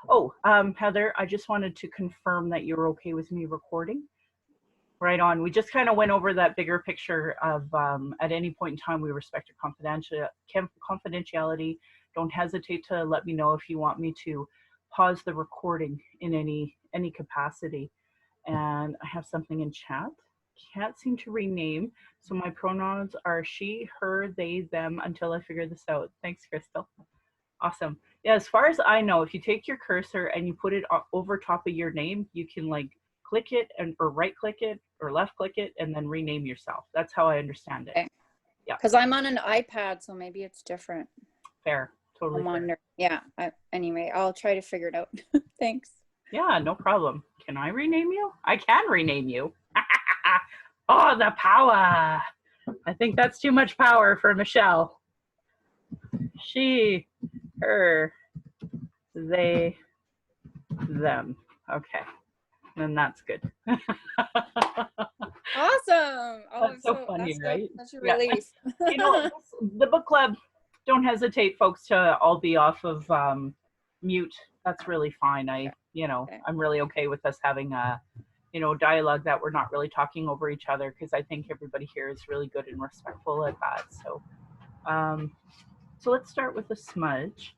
Oh, Heather, I just wanted to confirm that you're okay with me recording. Right on. We just kind of went over that bigger picture of at any point in time we respect your confidentiality. Don't hesitate to let me know if you want me to pause the recording in any capacity. And I have something in chat. Can't seem to rename, so my pronouns are she, her, they, them until I figure this out. Thanks, Crystal. Awesome. Yeah, as far as I know, if you take your cursor and you put it over top of your name, you can like click it or right click it or left click it and then rename yourself. That's how I understand it. Okay. Yeah. Because I'm on an iPad, so maybe it's different. Fair. Totally fair. Yeah. Anyway, I'll try to figure it out. Thanks. Yeah, no problem. Can I rename you? I can rename you. Oh, the power. I think that's too much power for Michelle. She, her, they, them. Okay. Then that's good. Awesome. Oh, That's so funny, right? Such a relief. Yeah. You know, the book club, don't hesitate, folks, to all be off of mute. That's really fine. I'm really okay with us having a, dialogue that we're not really talking over each other, because I think everybody here is really good and respectful at that. So let's start with a smudge.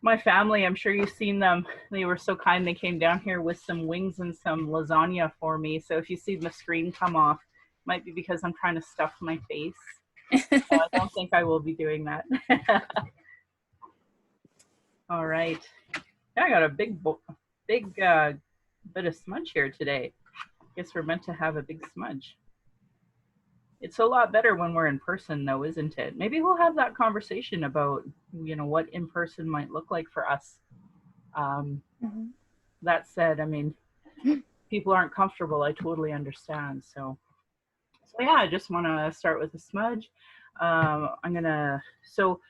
My family, I'm sure you've seen them. They were so kind. They came down here with some wings and some lasagna for me. So if you see the screen come off, it might be because I'm trying to stuff my face. So I don't think I will be doing that. All right. Yeah, I got a big bit of smudge here today. Guess we're meant to have a big smudge. It's a lot better when we're in person, though, isn't it? Maybe we'll have that conversation about, what in person might look like for us. That said, I mean, people aren't comfortable. I totally understand. So yeah, I just want to start with a smudge. So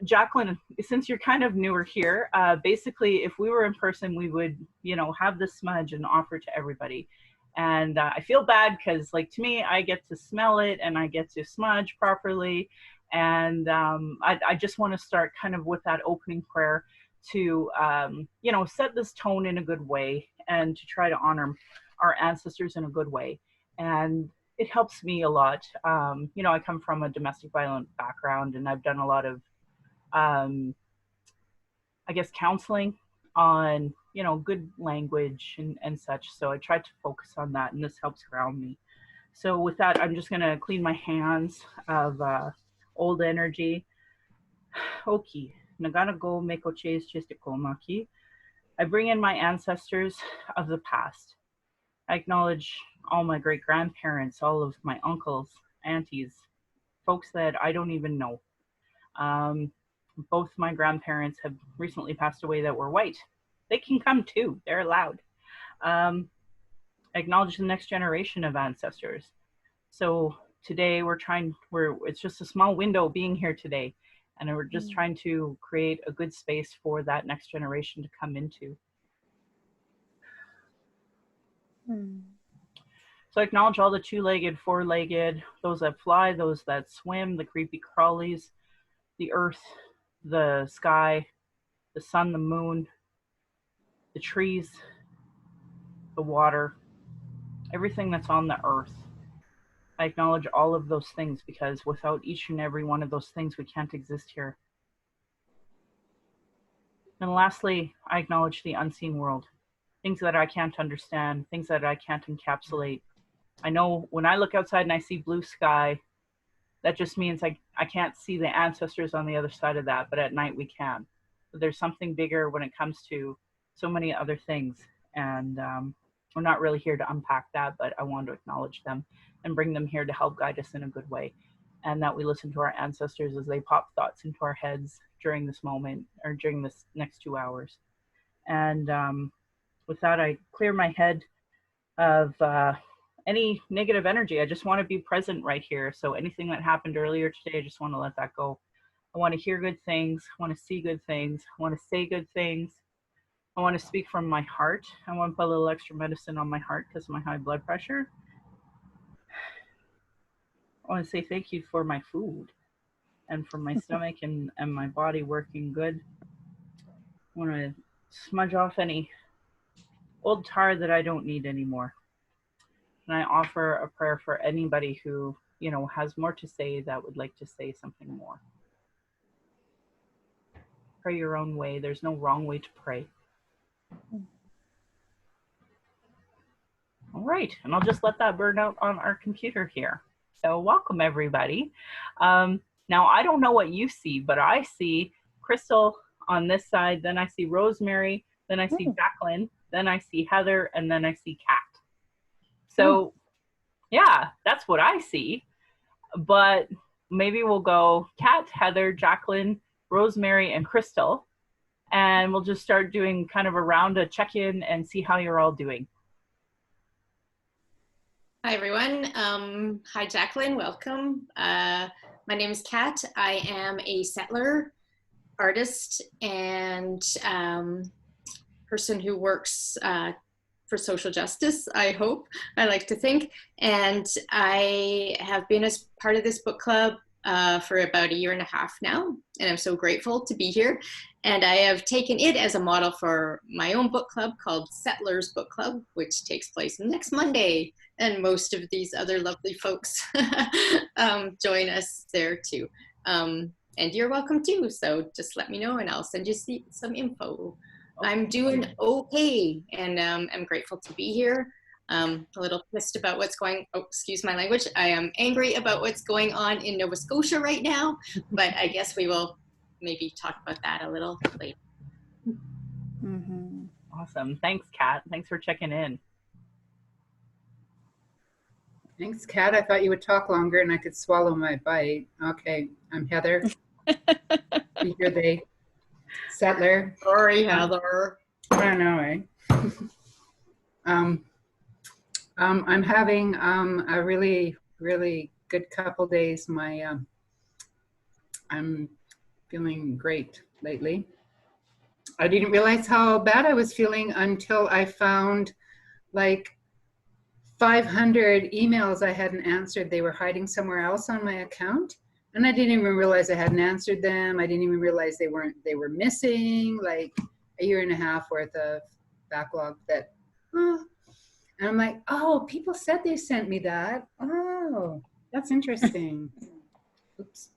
Jacqueline, since you're kind of newer here, basically, if we were in person, we would, have the smudge and offer to everybody. And I feel bad because, like, to me, I get to smell it and I get to smudge properly. And I just want to start kind of with that opening prayer to, set this tone in a good way and to try to honor our ancestors in a good way. And it helps me a lot. I come from a domestic violence background, and I've done a lot of counseling on, good language and such. So I tried to focus on that, and this helps ground me. So with that, I'm just going to clean my hands of old energy. Oki, nagana go meko chase chistikomaki. I bring in my ancestors of the past. I acknowledge all my great grandparents, all of my uncles, aunties, folks that I don't even know. Both my grandparents have recently passed away that were white. They can come too. They're allowed. Acknowledge the next generation of ancestors. So today it's just a small window being here today, and we're just trying to create a good space for that next generation to come into. So acknowledge all the two-legged, four-legged, those that fly, those that swim, the creepy crawlies, the earth, the sky, the sun, the moon, the trees, the water, everything that's on the earth. I acknowledge all of those things, because without each and every one of those things, we can't exist here. And lastly, I acknowledge the unseen world, things that I can't understand, things that I can't encapsulate. I know when I look outside and I see blue sky, that just means I can't see the ancestors on the other side of that, but at night we can. But there's something bigger when it comes to so many other things. And we're not really here to unpack that, but I want to acknowledge them and bring them here to help guide us in a good way. And that we listen to our ancestors as they pop thoughts into our heads during this moment, or during this next 2 hours. And with that, I clear my head of any negative energy. I just want to be present right here. So anything that happened earlier today, I just want to let that go. I want to hear good things. I want to see good things. I want to say good things. I want to speak from my heart. I want to put a little extra medicine on my heart because of my high blood pressure. I want to say thank you for my food and for my stomach and my body working good. I want to smudge off any old tar that I don't need anymore. And I offer a prayer for anybody who, has more to say that would like to say something more. Pray your own way. There's no wrong way to pray. All right, and I'll just let that burn out on our computer here. So welcome, everybody. Now, I don't know what you see, but I see Crystal on this side, then I see Rosemary, then I see Jacqueline, then I see Heather, and then I see Kat. So, yeah, that's what I see. But maybe we'll go Kat, Heather, Jacqueline, Rosemary, and Crystal, and we'll just start doing kind of a round of check-in and see how you're all doing. Hi, everyone. Hi, Jacqueline. Welcome. My name is Kat. I am a settler, artist, and person who works for social justice, I hope, I like to think. And I have been as part of this book club for about 1.5 years now, and I'm so grateful to be here. And I have taken it as a model for my own book club called Settlers Book Club, which takes place next Monday. And most of these other lovely folks join us there too. And you're welcome too. So just let me know and I'll send you some info. I'm doing okay, and I'm grateful to be here. A little pissed about what's excuse my language. I am angry about what's going on in Nova Scotia right now, but I guess we will maybe talk about that a little later. Awesome. Thanks, Kat. Thanks for checking in. Thanks, Kat. I thought you would talk longer and I could swallow my bite. Okay, I'm Heather. You're the settler. Sorry, Heather. I don't know, eh? I'm having a really, really good couple days. I'm feeling great lately. I didn't realize how bad I was feeling until I found like 500 emails I hadn't answered. They were hiding somewhere else on my account, and I didn't even realize I hadn't answered them. I didn't even realize they were missing like 1.5 years worth of backlog that, and I'm like, oh, people said they sent me that. Oh, that's interesting. Oops.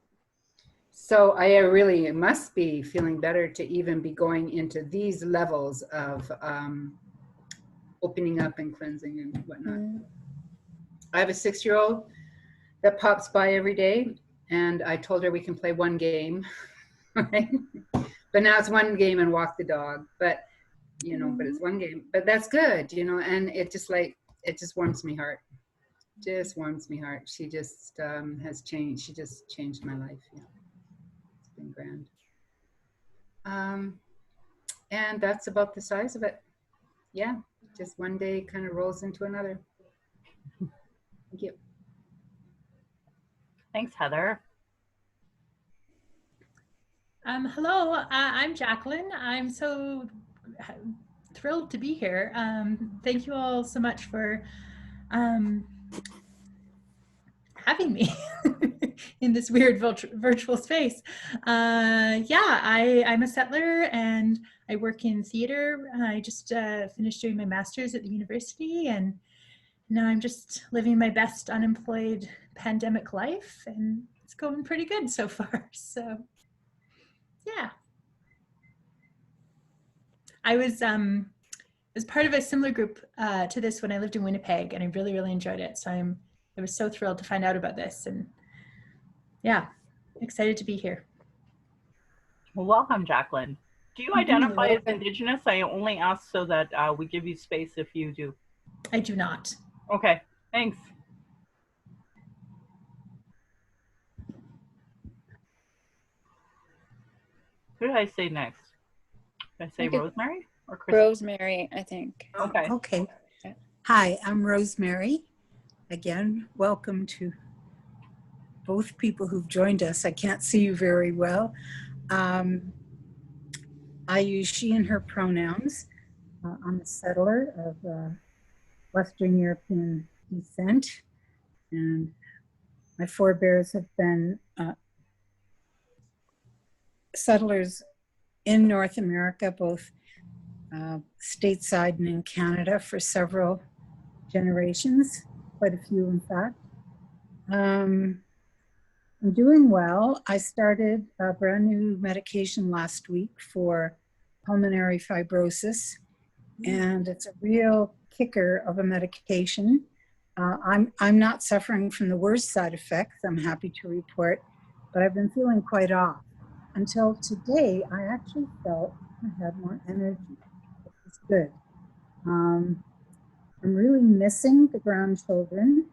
So I really must be feeling better to even be going into these levels of opening up and cleansing and whatnot. I have a 6-year-old that pops by every day, and I told her we can play one game, right? But now it's one game and walk the dog, but but it's one game, but that's good, and it just warms me heart. Just warms me heart. She just has changed. She just changed my life. Yeah, it's been grand. And that's about the size of it. Yeah, just one day kind of rolls into another. Thank you. Thanks, Heather. Hello, I'm Jacqueline. I'm so thrilled to be here. Thank you all so much for having me in this weird virtual space. I'm a settler and I work in theater. I just finished doing my master's at the university, and now I'm just living my best unemployed pandemic life, and it's going pretty good so far. So yeah. I was part of a similar group to this when I lived in Winnipeg, and I really, really enjoyed it. So I was so thrilled to find out about this, and yeah, excited to be here. Well, welcome, Jacqueline. Do you identify as Indigenous? I only ask so that we give you space if you do. I do not. Okay, thanks. Who did I say next? Did I say Rosemary or Crystal? Rosemary, I think. Okay. Okay. Hi, I'm Rosemary. Again, welcome to both people who've joined us. I can't see you very well. I use she and her pronouns. I'm a settler of Western European descent, and my forebears have been settlers in North America, both stateside and in Canada for several generations, quite a few in fact. I'm doing well. I started a brand new medication last week for pulmonary fibrosis, and it's a real kicker of a medication. I'm not suffering from the worst side effects, I'm happy to report, but I've been feeling quite off. Until today, I actually felt I had more energy, which is good. I'm really missing the grandchildren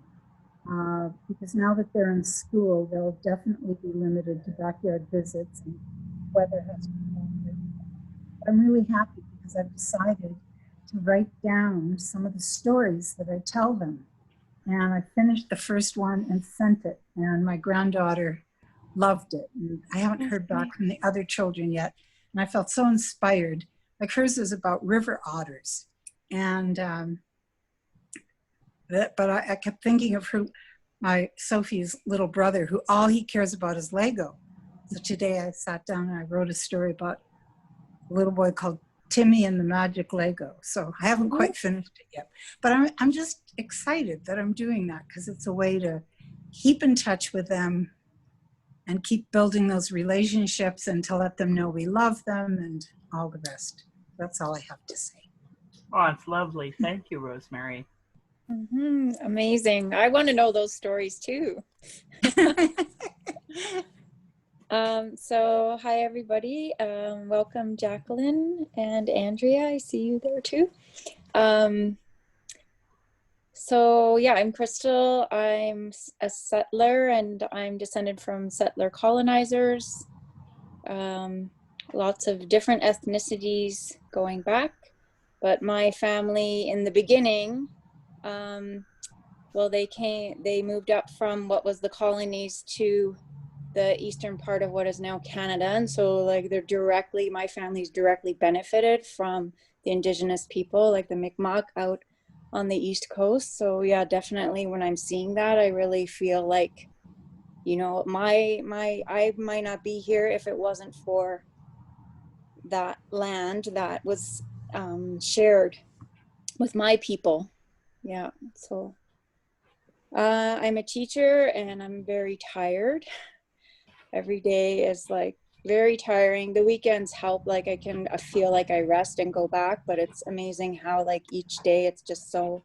because now that they're in school, they'll definitely be limited to backyard visits and weather has been. I'm really happy because I've decided to write down some of the stories that I tell them. And I finished the first one and sent it, and my granddaughter loved it. And I haven't heard back from the other children yet. And I felt so inspired. Like hers is about river otters. And but I kept thinking of my Sophie's little brother, who all he cares about is Lego. So today I sat down and I wrote a story about a little boy called Timmy and the Magic Lego. So I haven't quite finished it yet. But I'm just excited that I'm doing that because it's a way to keep in touch with them and keep building those relationships and to let them know we love them and all the rest. That's all I have to say. Oh, it's lovely. Thank you, Rosemary. Amazing. I want to know those stories too. So hi everybody. Welcome Jacqueline and Andrea. I see you there too. So yeah, I'm Crystal. I'm a settler and I'm descended from settler colonizers. Lots of different ethnicities going back, but my family in the beginning, well, they moved up from what was the colonies to the eastern part of what is now Canada. And so like my family's directly benefited from the indigenous people, like the Mi'kmaq out on the East Coast. So yeah, definitely when I'm seeing that, I really feel like, you know, I might not be here if it wasn't for that land that was shared with my people. Yeah, so I'm a teacher and I'm very tired. Every day is like very tiring. The weekends help, like I feel like I rest and go back, but it's amazing how like each day it's just so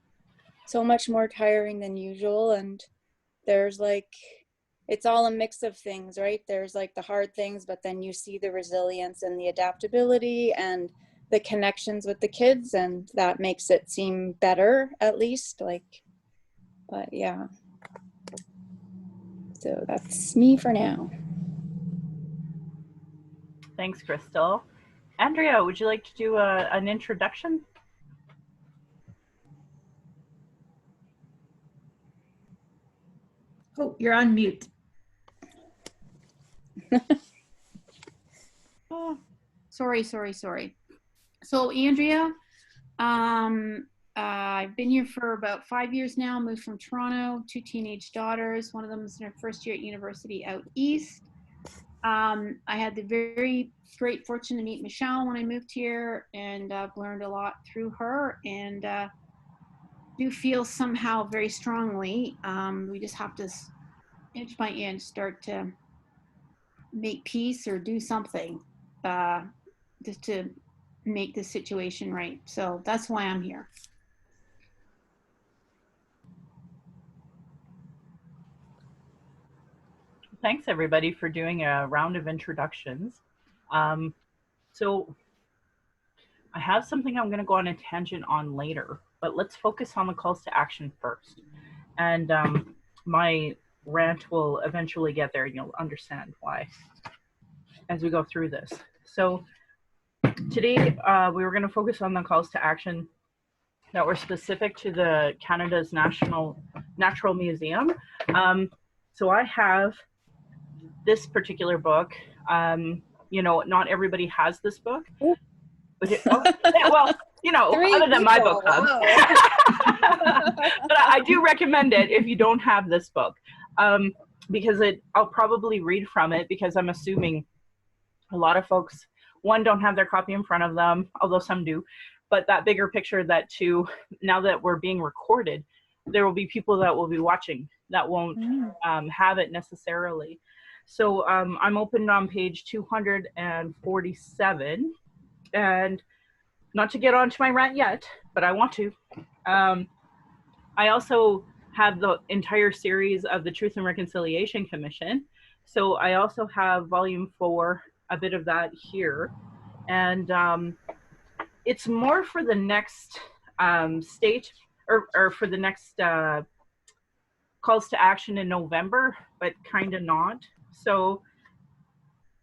much more tiring than usual. And there's like, it's all a mix of things, right? There's like the hard things, but then you see the resilience and the adaptability and the connections with the kids, and that makes it seem better at least, like, but yeah. So that's me for now. Thanks, Crystal. Andrea, would you like to do an introduction? Oh, you're on mute. Oh, sorry. So Andrea, I've been here for about 5 years now, moved from Toronto, 2 teenage daughters. One of them is in her first year at university out east. I had the very great fortune to meet Michelle when I moved here, and I've learned a lot through her, and do feel somehow very strongly we just have to inch by inch start to make peace or do something just to make the situation right. So that's why I'm here. Thanks everybody for doing a round of introductions. So I have something I'm going to go on a tangent on later, but let's focus on the calls to action first. And my rant will eventually get there and you'll understand why as we go through this. So today we were going to focus on the calls to action that were specific to the Canada's Natural Museum. So I have this particular book. You know, not everybody has this book. But well, you know, other than my book club. But I do recommend it if you don't have this book, because I'll probably read from it, because I'm assuming a lot of folks one, don't have their copy in front of them, although some do, but that bigger picture that too, now that we're being recorded, there will be people that will be watching that won't have it necessarily. So I'm open on page 247, and not to get onto my rant yet, but I want to. I also have the entire series of the Truth and Reconciliation Commission. So I also have volume 4, a bit of that here. And it's more for the next state, or for the next calls to action in November, but kind of not. So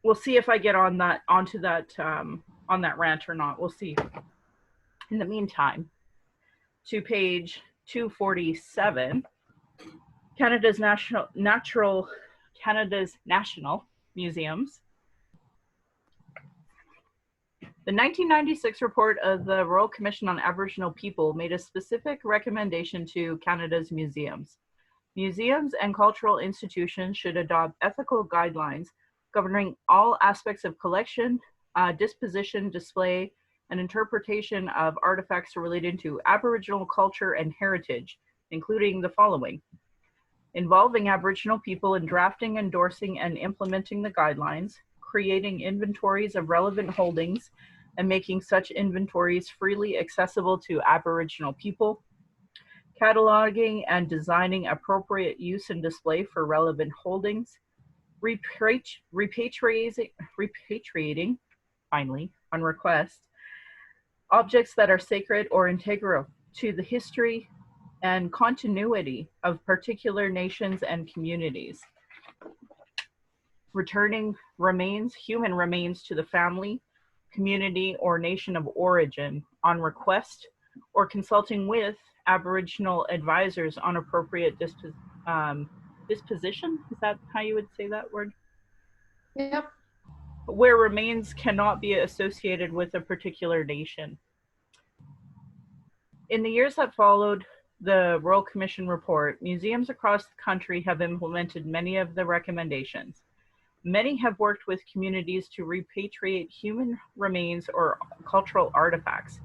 we'll see if I get on that, onto that, on that rant or not. We'll see. In the meantime, to page 247, Canada's National Museums. The 1996 report of the Royal Commission on Aboriginal People made a specific recommendation to Canada's museums. Museums and cultural institutions should adopt ethical guidelines governing all aspects of collection, disposition, display, and interpretation of artifacts related to Aboriginal culture and heritage, including the following: involving Aboriginal people in drafting, endorsing, and implementing the guidelines, creating inventories of relevant holdings, and making such inventories freely accessible to Aboriginal people, cataloging and designing appropriate use and display for relevant holdings, repatriating, finally, on request, objects that are sacred or integral to the history and continuity of particular nations and communities, returning remains, human remains, to the family, community, or nation of origin on request, or consulting with Aboriginal advisors on appropriate disposition. Is that how you would say that word? Yep. Where remains cannot be associated with a particular nation. In the years that followed the Royal Commission report, museums across the country have implemented many of the recommendations. Many have worked with communities to repatriate human remains or cultural artifacts.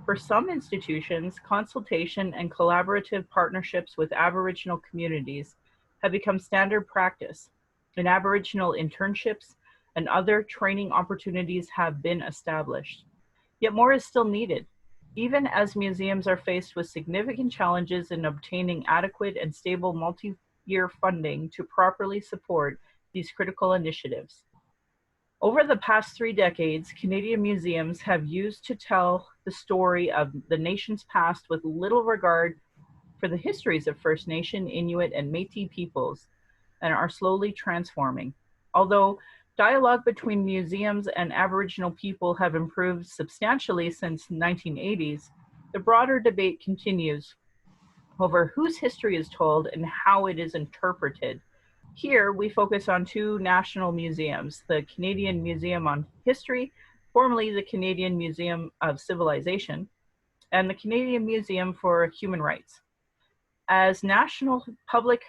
For some institutions, consultation and collaborative partnerships with Aboriginal communities have become standard practice, and Aboriginal internships and other training opportunities have been established. Yet more is still needed, even as museums are faced with significant challenges in obtaining adequate and stable multi-year funding to properly support these critical initiatives. Over the past 3 decades, Canadian museums have used to tell the story of the nation's past with little regard for the histories of First Nation, Inuit, and Métis peoples, and are slowly transforming. Although dialogue between museums and Aboriginal people have improved substantially since the 1980s, the broader debate continues over whose history is told and how it is interpreted. Here, we focus on 2 national museums, the Canadian Museum on History, formerly the Canadian Museum of Civilization, and the Canadian Museum for Human Rights. As national public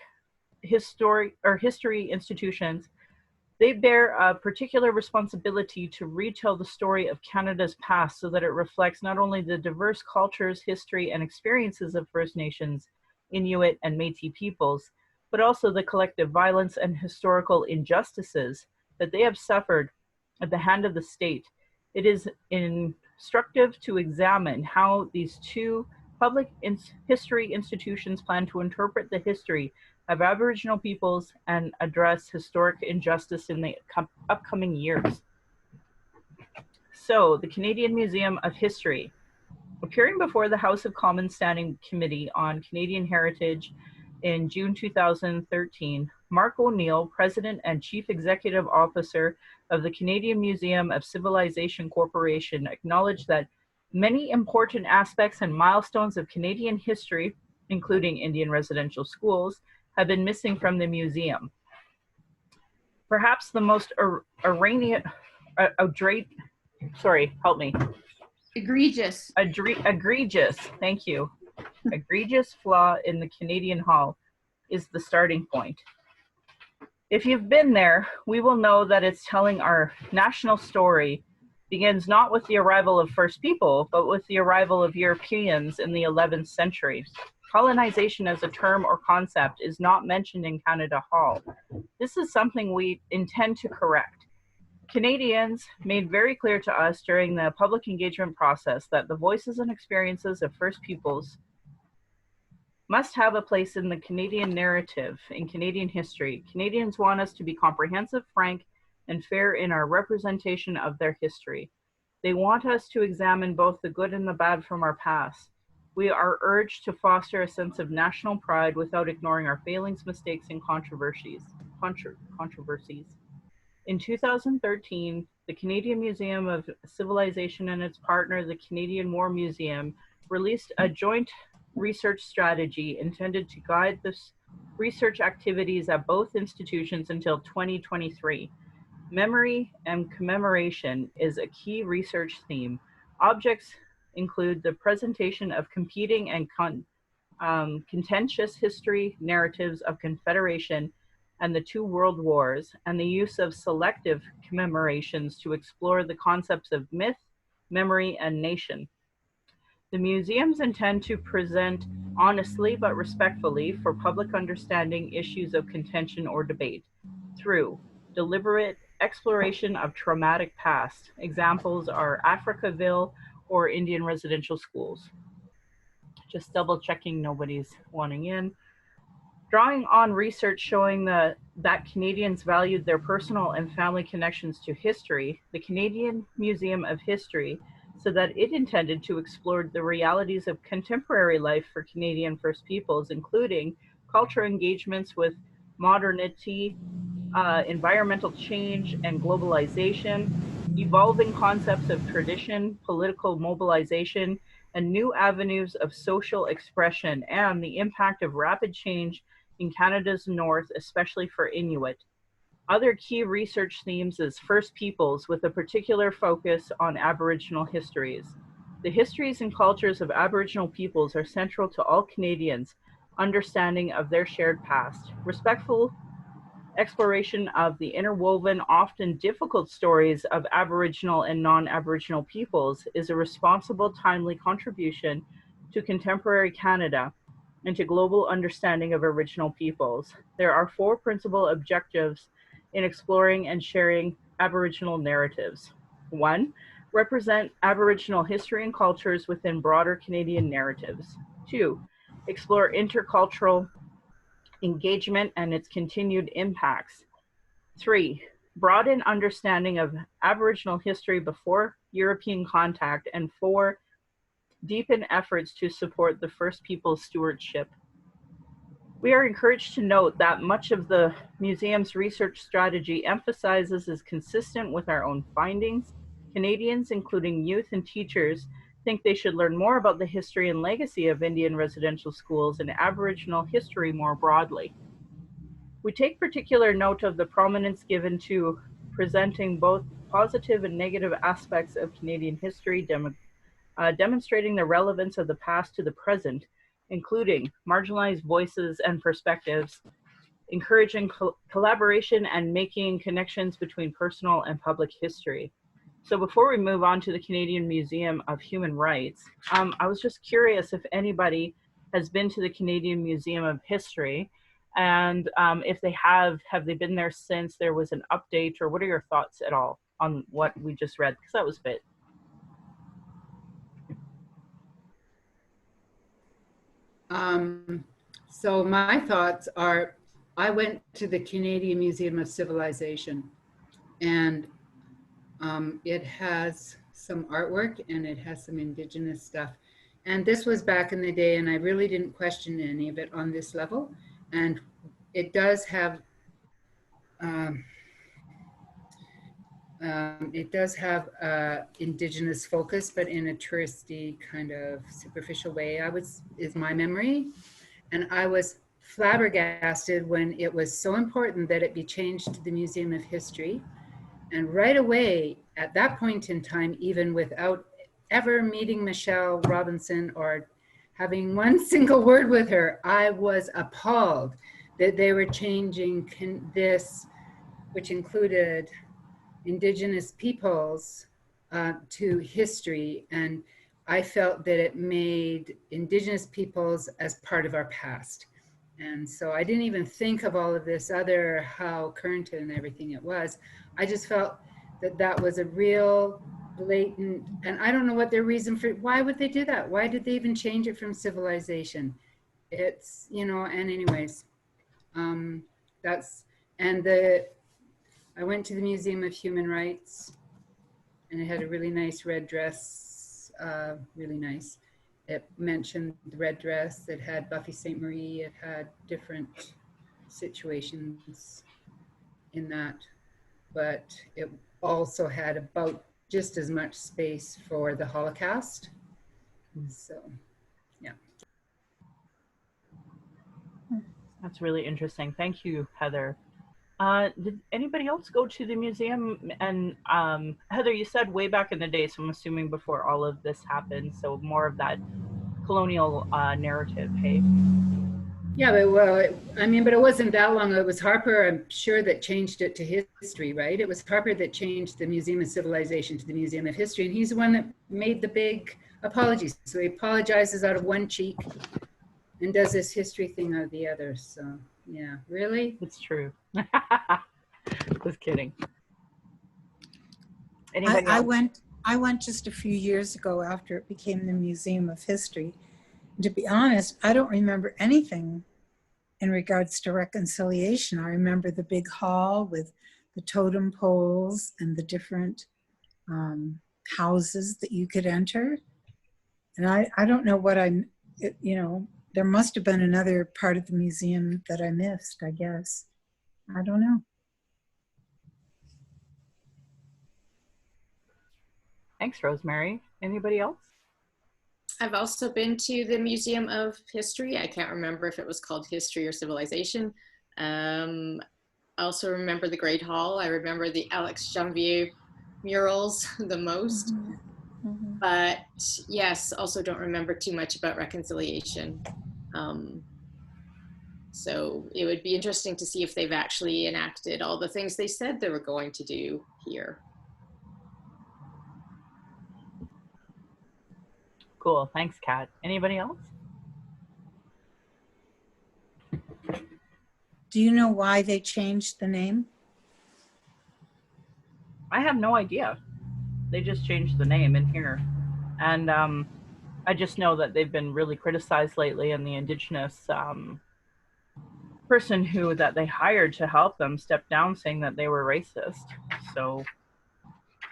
history institutions, they bear a particular responsibility to retell the story of Canada's past so that it reflects not only the diverse cultures, history, and experiences of First Nations, Inuit, and Métis peoples, but also the collective violence and historical injustices that they have suffered at the hand of the state. It is instructive to examine how these 2 public history institutions plan to interpret the history of Aboriginal peoples and address historic injustice in the upcoming years. So, the Canadian Museum of History. Appearing before the House of Commons Standing Committee on Canadian Heritage in June 2013, Mark O'Neill, President and Chief Executive Officer of the Canadian Museum of Civilization Corporation, acknowledged that many important aspects and milestones of Canadian history, including Indian residential schools, have been missing from the museum. Perhaps the most egregious, thank you. Egregious flaw in the Canadian Hall is the starting point. If you've been there, we will know that it's telling our national story begins not with the arrival of first people, but with the arrival of Europeans in the 11th century. Colonization as a term or concept is not mentioned in Canada Hall. This is something we intend to correct. Canadians made very clear to us during the public engagement process that the voices and experiences of First Peoples must have a place in the Canadian narrative, in Canadian history. Canadians want us to be comprehensive, frank, and fair in our representation of their history. They want us to examine both the good and the bad from our past. We are urged to foster a sense of national pride without ignoring our failings, mistakes, and controversies. In 2013, the Canadian Museum of Civilization and its partner, the Canadian War Museum, released a joint research strategy intended to guide the research activities at both institutions until 2023. Memory and commemoration is a key research theme. Objects include the presentation of competing and contentious history narratives of Confederation and the two world wars, and the use of selective commemorations to explore the concepts of myth, memory, and nation. The museums intend to present honestly but respectfully for public understanding issues of contention or debate through deliberate exploration of traumatic past. Examples are Africaville or Indian residential schools. Just double checking nobody's wanting in. Drawing on research showing that Canadians valued their personal and family connections to history, the Canadian Museum of History said that it intended to explore the realities of contemporary life for Canadian First Peoples, including cultural engagements with modernity, environmental change and globalization, evolving concepts of tradition, political mobilization, and new avenues of social expression, and the impact of rapid change in Canada's north, especially for Inuit. Other key research themes is First Peoples, with a particular focus on Aboriginal histories. The histories and cultures of Aboriginal peoples are central to all Canadians' understanding of their shared past. Respectful exploration of the interwoven, often difficult stories of Aboriginal and non-Aboriginal peoples is a responsible, timely contribution to contemporary Canada and to global understanding of Aboriginal peoples. There are 4 principal objectives in exploring and sharing Aboriginal narratives. 1, represent Aboriginal history and cultures within broader Canadian narratives. 2, explore intercultural engagement and its continued impacts. 3, broaden understanding of Aboriginal history before European contact. And 4, deepen efforts to support the First Peoples stewardship. We are encouraged to note that much of the museum's research strategy emphasizes is consistent with our own findings. Canadians, including youth and teachers, think they should learn more about the history and legacy of Indian residential schools and Aboriginal history more broadly. We take particular note of the prominence given to presenting both positive and negative aspects of Canadian history, demonstrating the relevance of the past to the present, including marginalized voices and perspectives, encouraging collaboration and making connections between personal and public history. So before we move on to the Canadian Museum of Human Rights, I was just curious if anybody has been to the Canadian Museum of History, and if they have they been there since there was an update, or what are your thoughts at all on what we just read? Because that was a bit. So my thoughts are, I went to the Canadian Museum of Civilization, and it has some artwork and it has some Indigenous stuff. And this was back in the day, and I really didn't question any of it on this level. And it does have Indigenous focus, but in a touristy kind of superficial way, is my memory. And I was flabbergasted when it was so important that it be changed to the Museum of History. And right away, at that point in time, even without ever meeting Michelle Robinson or having one single word with her, I was appalled that they were changing this, which included Indigenous peoples, to history, and I felt that it made Indigenous peoples as part of our past. And so I didn't even think of all of this other, how current and everything it was. I just felt that that was a real blatant, and I don't know what their reason for, why would they do that? Why did they even change it from civilization? It's, you know, and anyways, that's, and I went to the Museum of Human Rights, and it had a really nice red dress, really nice. It mentioned the red dress, it had Buffy St. Marie, it had different situations in that, but it also had about just as much space for the Holocaust. So, yeah. That's really interesting. Thank you, Heather. Did anybody else go to the museum? And Heather, you said way back in the day, so I'm assuming before all of this happened, so more of that colonial narrative, hey? Yeah, but well, I mean, but it wasn't that long. It was Harper, I'm sure, that changed it to history, right? It was Harper that changed the Museum of Civilization to the Museum of History, and he's the one that made the big apologies. So he apologizes out of one cheek and does this history thing out of the other. So yeah, really? It's true. Just kidding. Anybody else? I went just a few years ago after it became the Museum of History. And to be honest, I don't remember anything in regards to reconciliation. I remember the big hall with the totem poles and the different houses that you could enter. And I don't know what you know, there must have been another part of the museum that I missed, I guess. I don't know. Thanks, Rosemary. Anybody else? I've also been to the Museum of History. I can't remember if it was called History or Civilization. I also remember the Great Hall. I remember the Alex Janvier murals the most. Mhm. But yes, also don't remember too much about reconciliation. So it would be interesting to see if they've actually enacted all the things they said they were going to do here. Cool. Thanks, Kat. Anybody else? Do you know why they changed the name? I have no idea. They just changed the name in here. And I just know that they've been really criticized lately, and the Indigenous person that they hired to help them stepped down saying that they were racist. So,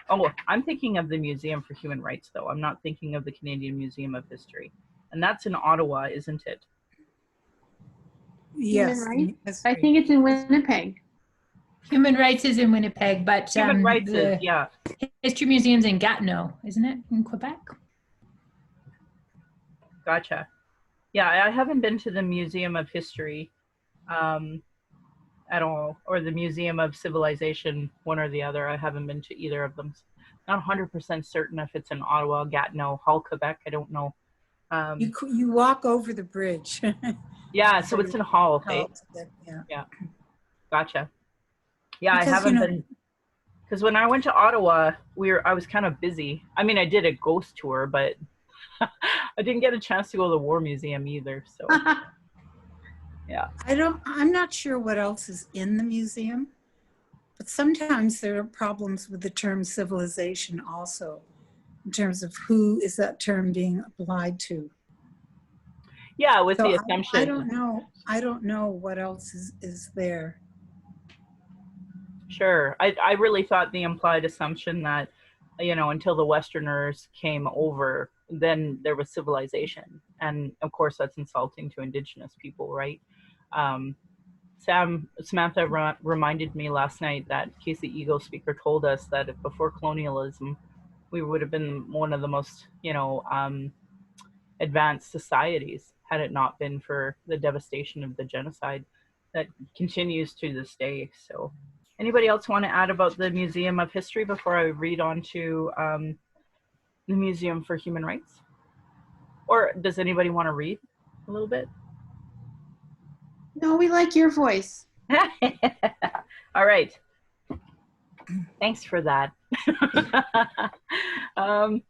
oh, I'm thinking of the Museum for Human Rights, though. I'm not thinking of the Canadian Museum of History. And that's in Ottawa, isn't it? Yes. Human rights? I think it's in Winnipeg. Human Rights is in Winnipeg, but Human Rights is, yeah. History Museum's in Gatineau, isn't it, in Quebec? Gotcha. Yeah, I haven't been to the Museum of History at all, or the Museum of Civilization, one or the other. I haven't been to either of them. Not 100% certain if it's in Ottawa, Gatineau, Hull, Quebec. I don't know. You walk over the bridge. Yeah, so it's in Hull. Yeah. Yeah. Gotcha. Yeah, Because, I haven't you know, been, because when I went to Ottawa, I was kind of busy. I mean, I did a ghost tour, but I didn't get a chance to go to the War Museum either. So yeah. I'm not sure what else is in the museum, but sometimes there are problems with the term civilization also, in terms of who is that term being applied to. Yeah, with So the assumption. I don't know what else is there. Sure. I really thought the implied assumption that, you know, until the Westerners came over, then there was civilization. And of course, that's insulting to Indigenous people, right? Samantha reminded me last night that Casey Eagle speaker told us that if before colonialism, we would have been one of the most, you know, advanced societies had it not been for the devastation of the genocide that continues to this day. So anybody else want to add about the Museum of History before I read on to the Museum for Human Rights? Or does anybody want to read a little bit? No, we like your voice. All right. Thanks for that. um,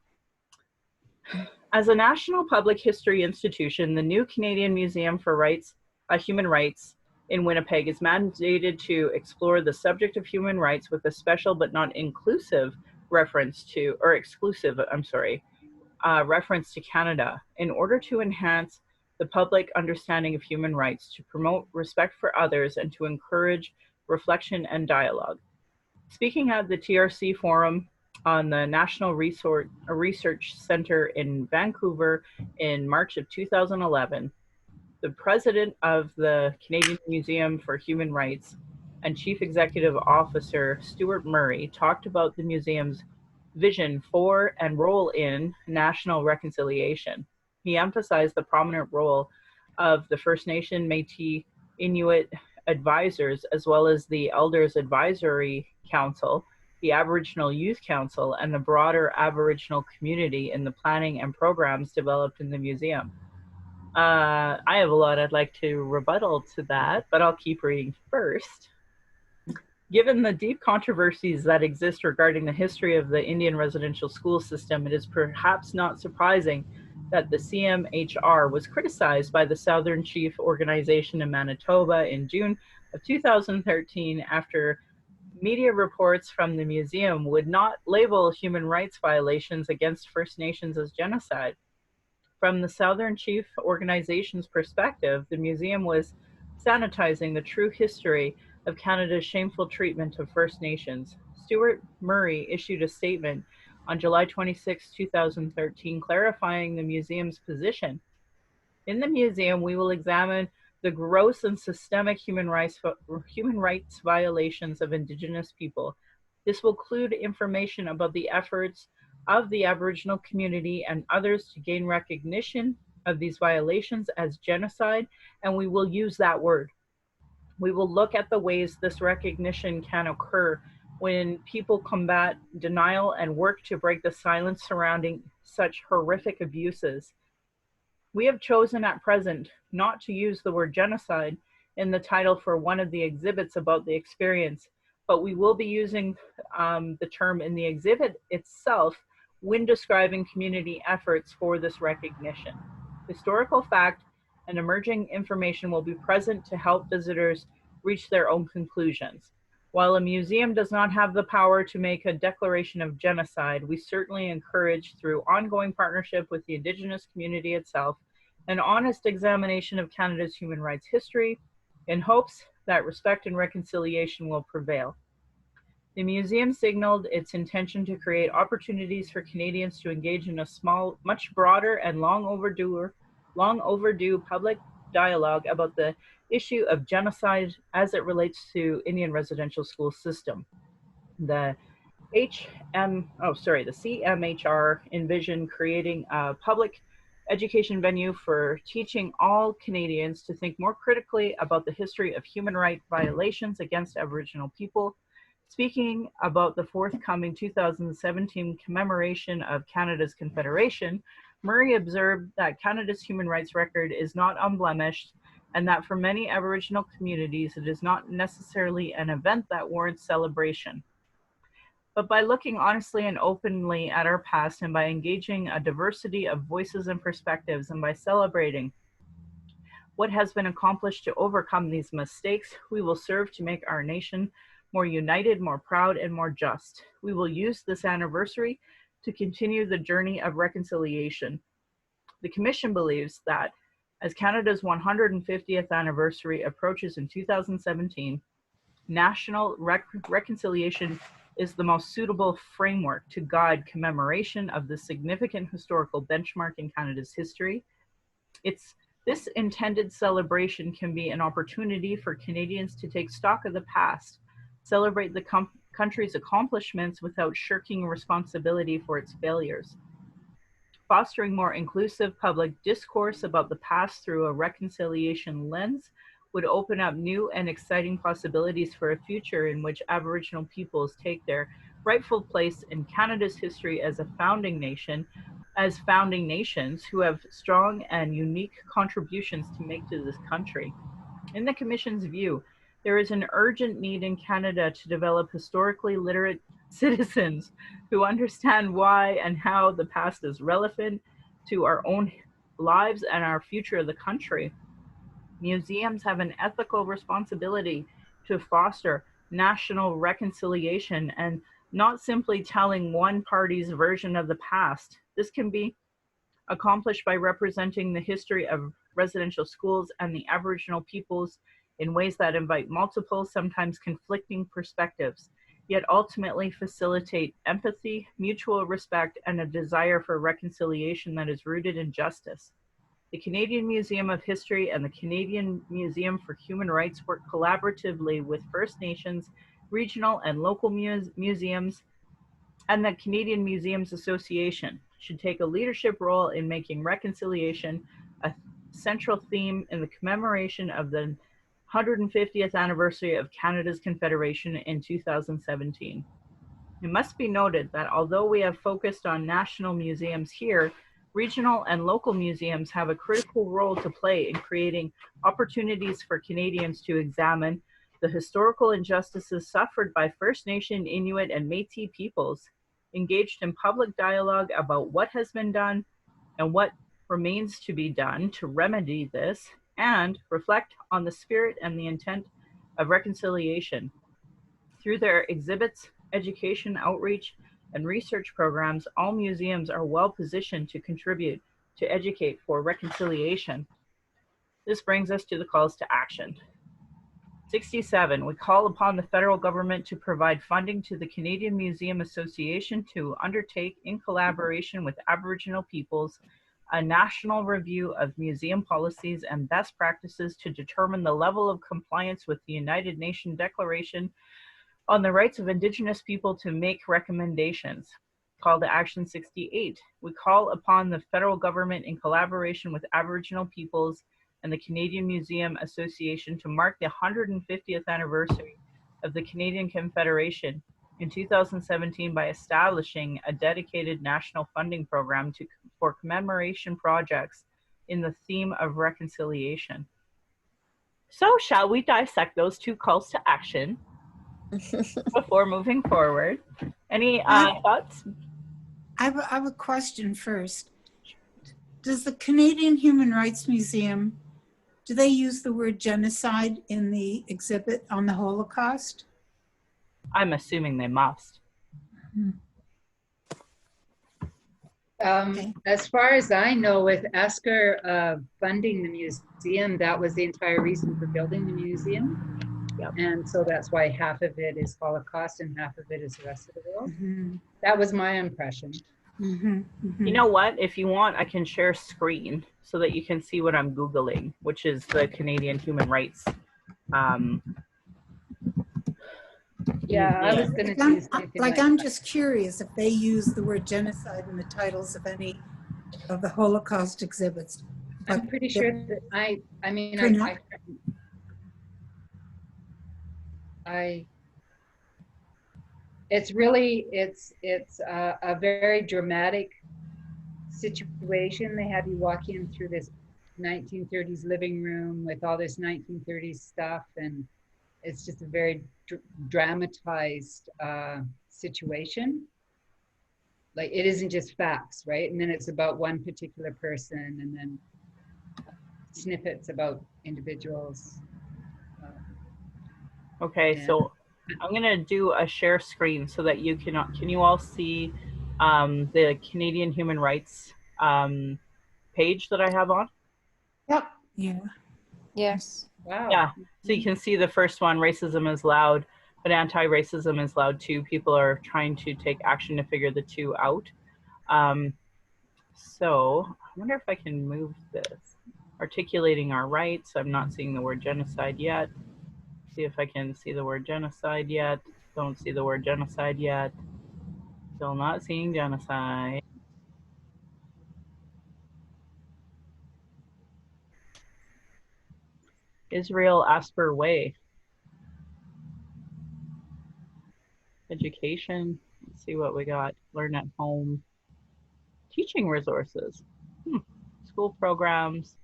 as a national public history institution, the new Canadian Museum for Human Rights in Winnipeg is mandated to explore the subject of human rights with a special but not inclusive reference to, or exclusive, I'm sorry, reference to Canada in order to enhance the public understanding of human rights, to promote respect for others, and to encourage reflection and dialogue. Speaking at the TRC Forum on the National Research Center in Vancouver in March of 2011, the president of the Canadian Museum for Human Rights and Chief Executive Officer Stuart Murray talked about the museum's vision for and role in national reconciliation. He emphasized the prominent role of the First Nation, Métis, Inuit advisors, as well as the Elders Advisory Council, the Aboriginal Youth Council, and the broader Aboriginal community in the planning and programs developed in the museum. I have a lot I'd like to rebuttal to that, but I'll keep reading first. Given the deep controversies that exist regarding the history of the Indian residential school system, it is perhaps not surprising that the CMHR was criticized by the Southern Chief Organization in Manitoba in June of 2013 after media reports from the museum would not label human rights violations against First Nations as genocide. From the Southern Chief Organization's perspective, the museum was sanitizing the true history of Canada's shameful treatment of First Nations. Stuart Murray issued a statement on July 26, 2013, clarifying the museum's position. In the museum, we will examine the gross and systemic human rights violations of Indigenous people. This will include information about the efforts of the Aboriginal community and others to gain recognition of these violations as genocide, and we will use that word. We will look at the ways this recognition can occur when people combat denial and work to break the silence surrounding such horrific abuses. We have chosen at present not to use the word genocide in the title for one of the exhibits about the experience, but we will be using the term in the exhibit itself when describing community efforts for this recognition. Historical fact and emerging information will be present to help visitors reach their own conclusions. While a museum does not have the power to make a declaration of genocide, we certainly encourage, through ongoing partnership with the Indigenous community itself, an honest examination of Canada's human rights history in hopes that respect and reconciliation will prevail. The museum signaled its intention to create opportunities for Canadians to engage in a small, much broader and long overdue public dialogue about the issue of genocide as it relates to Indian residential school system. The CMHR envisioned creating a public education venue for teaching all Canadians to think more critically about the history of human rights violations against Aboriginal people. Speaking about the forthcoming 2017 commemoration of Canada's Confederation, Murray observed that Canada's human rights record is not unblemished and that for many Aboriginal communities, it is not necessarily an event that warrants celebration. But by looking honestly and openly at our past and by engaging a diversity of voices and perspectives and by celebrating what has been accomplished to overcome these mistakes, we will serve to make our nation more united, more proud, and more just. We will use this anniversary to continue the journey of reconciliation. The Commission believes that as Canada's 150th anniversary approaches in 2017, national reconciliation is the most suitable framework to guide commemoration of the significant historical benchmark in Canada's history. This intended celebration can be an opportunity for Canadians to take stock of the past, celebrate the country's accomplishments without shirking responsibility for its failures. Fostering more inclusive public discourse about the past through a reconciliation lens would open up new and exciting possibilities for a future in which Aboriginal peoples take their rightful place in Canada's history as a founding nation, as founding nations who have strong and unique contributions to make to this country. In the Commission's view, There is an urgent need in Canada to develop historically literate citizens who understand why and how the past is relevant to our own lives and our future of the country. Museums have an ethical responsibility to foster national reconciliation and not simply telling one party's version of the past. This can be accomplished by representing the history of residential schools and the Aboriginal peoples in ways that invite multiple, sometimes conflicting perspectives, yet ultimately facilitate empathy, mutual respect, and a desire for reconciliation that is rooted in justice. The Canadian Museum of History and the Canadian Museum for Human Rights work collaboratively with First Nations, regional and local museums, and the Canadian Museums Association should take a leadership role in making reconciliation a central theme in the commemoration of the 150th anniversary of Canada's Confederation in 2017. It must be noted that although we have focused on national museums here, regional and local museums have a critical role to play in creating opportunities for Canadians to examine the historical injustices suffered by First Nation, Inuit, and Métis peoples, engaged in public dialogue about what has been done and what remains to be done to remedy this, and reflect on the spirit and the intent of reconciliation. Through their exhibits, education, outreach, and research programs, all museums are well positioned to contribute to educate for reconciliation. This brings us to the calls to action. 67, we call upon the federal government to provide funding to the Canadian Museum Association to undertake, in collaboration with Aboriginal peoples, a national review of museum policies and best practices to determine the level of compliance with the United Nations Declaration on the Rights of Indigenous People to make recommendations. Call to action 68. We call upon the federal government in collaboration with Aboriginal peoples and the Canadian Museum Association to mark the 150th anniversary of the Canadian Confederation in 2017 by establishing a dedicated national funding program for commemoration projects in the theme of reconciliation. So shall we dissect those two calls to action before moving forward? Any thoughts? I have a question first. Does the Canadian Human Rights Museum, do they use the word genocide in the exhibit on the Holocaust? I'm assuming they must. Okay. As far as I know, with Esker funding the museum, that was the entire reason for building the museum. Yep. And so that's why half of it is Holocaust and half of it is the rest of the world. Mhm. That was my impression. Mhm. Mhm. You know what? If you want, I can share screen so that you can see what I'm Googling, which is the Canadian Human Rights. Yeah, I was going to do something like I'm that. just curious if they use the word genocide in the titles of any of the Holocaust exhibits. I'm pretty sure that it's really, it's a very dramatic situation. They have you walk in through this 1930s living room with all this 1930s stuff, and it's just a very dramatized situation. Like, it isn't just facts, right? And then it's about one particular person, and then snippets about individuals. Okay, Yeah. so I'm gonna do a share screen so that you can you all see the Canadian Human Rights page that I have on? Yep. Yeah. Yes. Wow. Yeah, so you can see the first one, racism is loud, but anti-racism is loud too. People are trying to take action to figure the two out. So I wonder if I can move this. Articulating our rights. I'm not seeing the word genocide yet. See if I can see the word genocide yet. Don't see the word genocide yet. Still not seeing genocide. Israel Asper Way. Education. Let's see what we got. Learn at home. Teaching resources. School programs.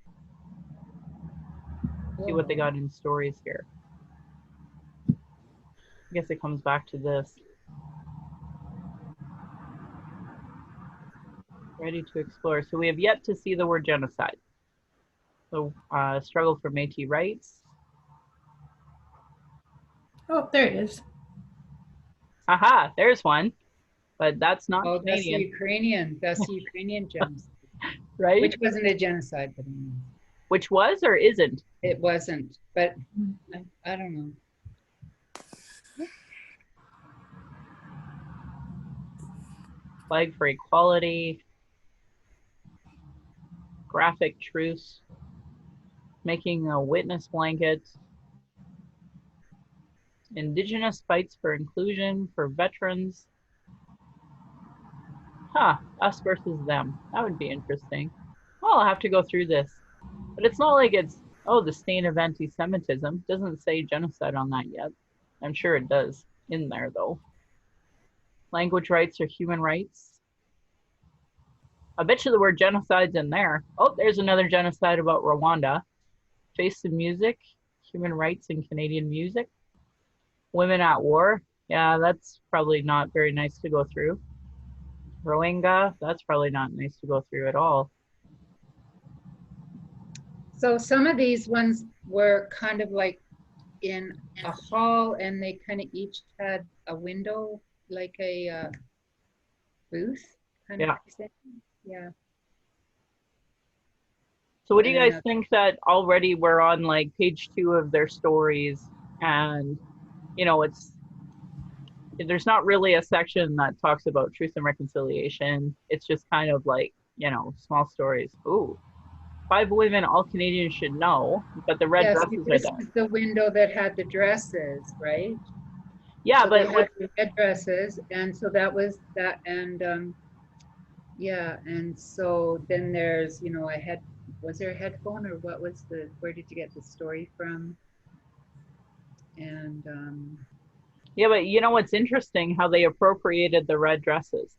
See what they got in stories here. I guess it comes back to this. Ready to explore. So we have yet to see the word genocide. So struggle for Métis rights. Oh, there it is. Aha, there's one. But that's not Oh, that's the Canadian, Ukrainian. That's the Ukrainian genocide. right? Which wasn't a genocide, but Which was or isn't? it wasn't. But I don't know. Flag for equality. Graphic truce. Making a witness blanket. Indigenous fights for inclusion for veterans. Huh, us versus them. That would be interesting. Well, I'll have to go through this. But it's not like it's, oh, the stain of anti-Semitism. Doesn't say genocide on that yet. I'm sure it does in there, though. Language rights or human rights. I bet you the word genocide's in there. Oh, there's another genocide about Rwanda. Face of music, human rights in Canadian music. Women at war. Yeah, that's probably not very nice to go through. Rohingya, that's probably not nice to go through at all. So some of these ones were kind of like in a hall, and they kind of each had a window, like a booth kind of thing. Yeah. So what do you guys think that already we're on like page 2 of their stories, and you know, there's not really a section that talks about truth and reconciliation. It's just kind of like, you know, small stories. Ooh, 5 women all Canadians should know, but the red dresses are this there. is the window that had the dresses, right? Yeah, so but they had the red dresses, and so that was that, and yeah, and so then there's, you know, was there a headphone, or what was where did you get the story from? And yeah, but you know what's interesting? How they appropriated the red dresses.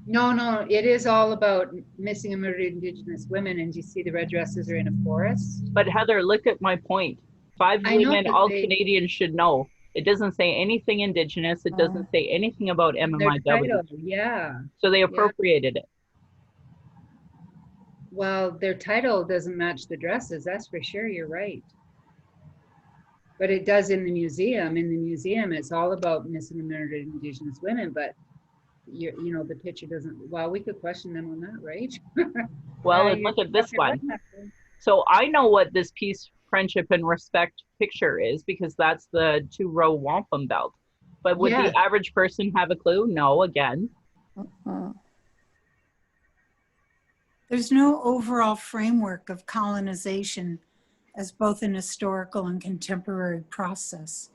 No, it is all about missing and murdered Indigenous women, and you see the red dresses are in a forest. But Heather, look at my point. 5 women all Canadians should know. It doesn't say anything Indigenous. It doesn't say anything about MMIW. Yeah. So they appropriated it. Well, their title doesn't match the dresses, that's for sure. You're right. But it does in the museum. In the museum, it's all about missing and murdered Indigenous women, but you know, the picture doesn't. Well, we could question them on that, right? Well, look at this one. So I know what this peace, friendship, and respect picture is, because that's the 2-row wampum belt. But would the average person have a clue? No, again. There's no overall framework of colonization as both an historical and contemporary process.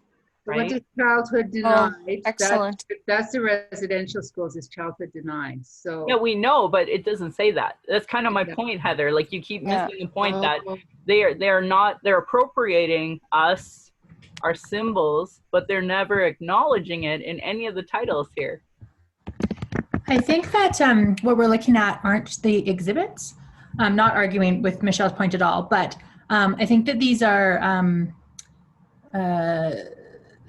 Right? What is childhood denied? Oh, excellent. That's the residential schools, is childhood denied. So yeah, we know, but it doesn't say that. That's kind of my point, Heather. Like, you keep missing the point that they're appropriating us, our symbols, but they're never acknowledging it in any of the titles here. I think that what we're looking at aren't the exhibits. I'm not arguing with Michelle's point at all, but I think that these are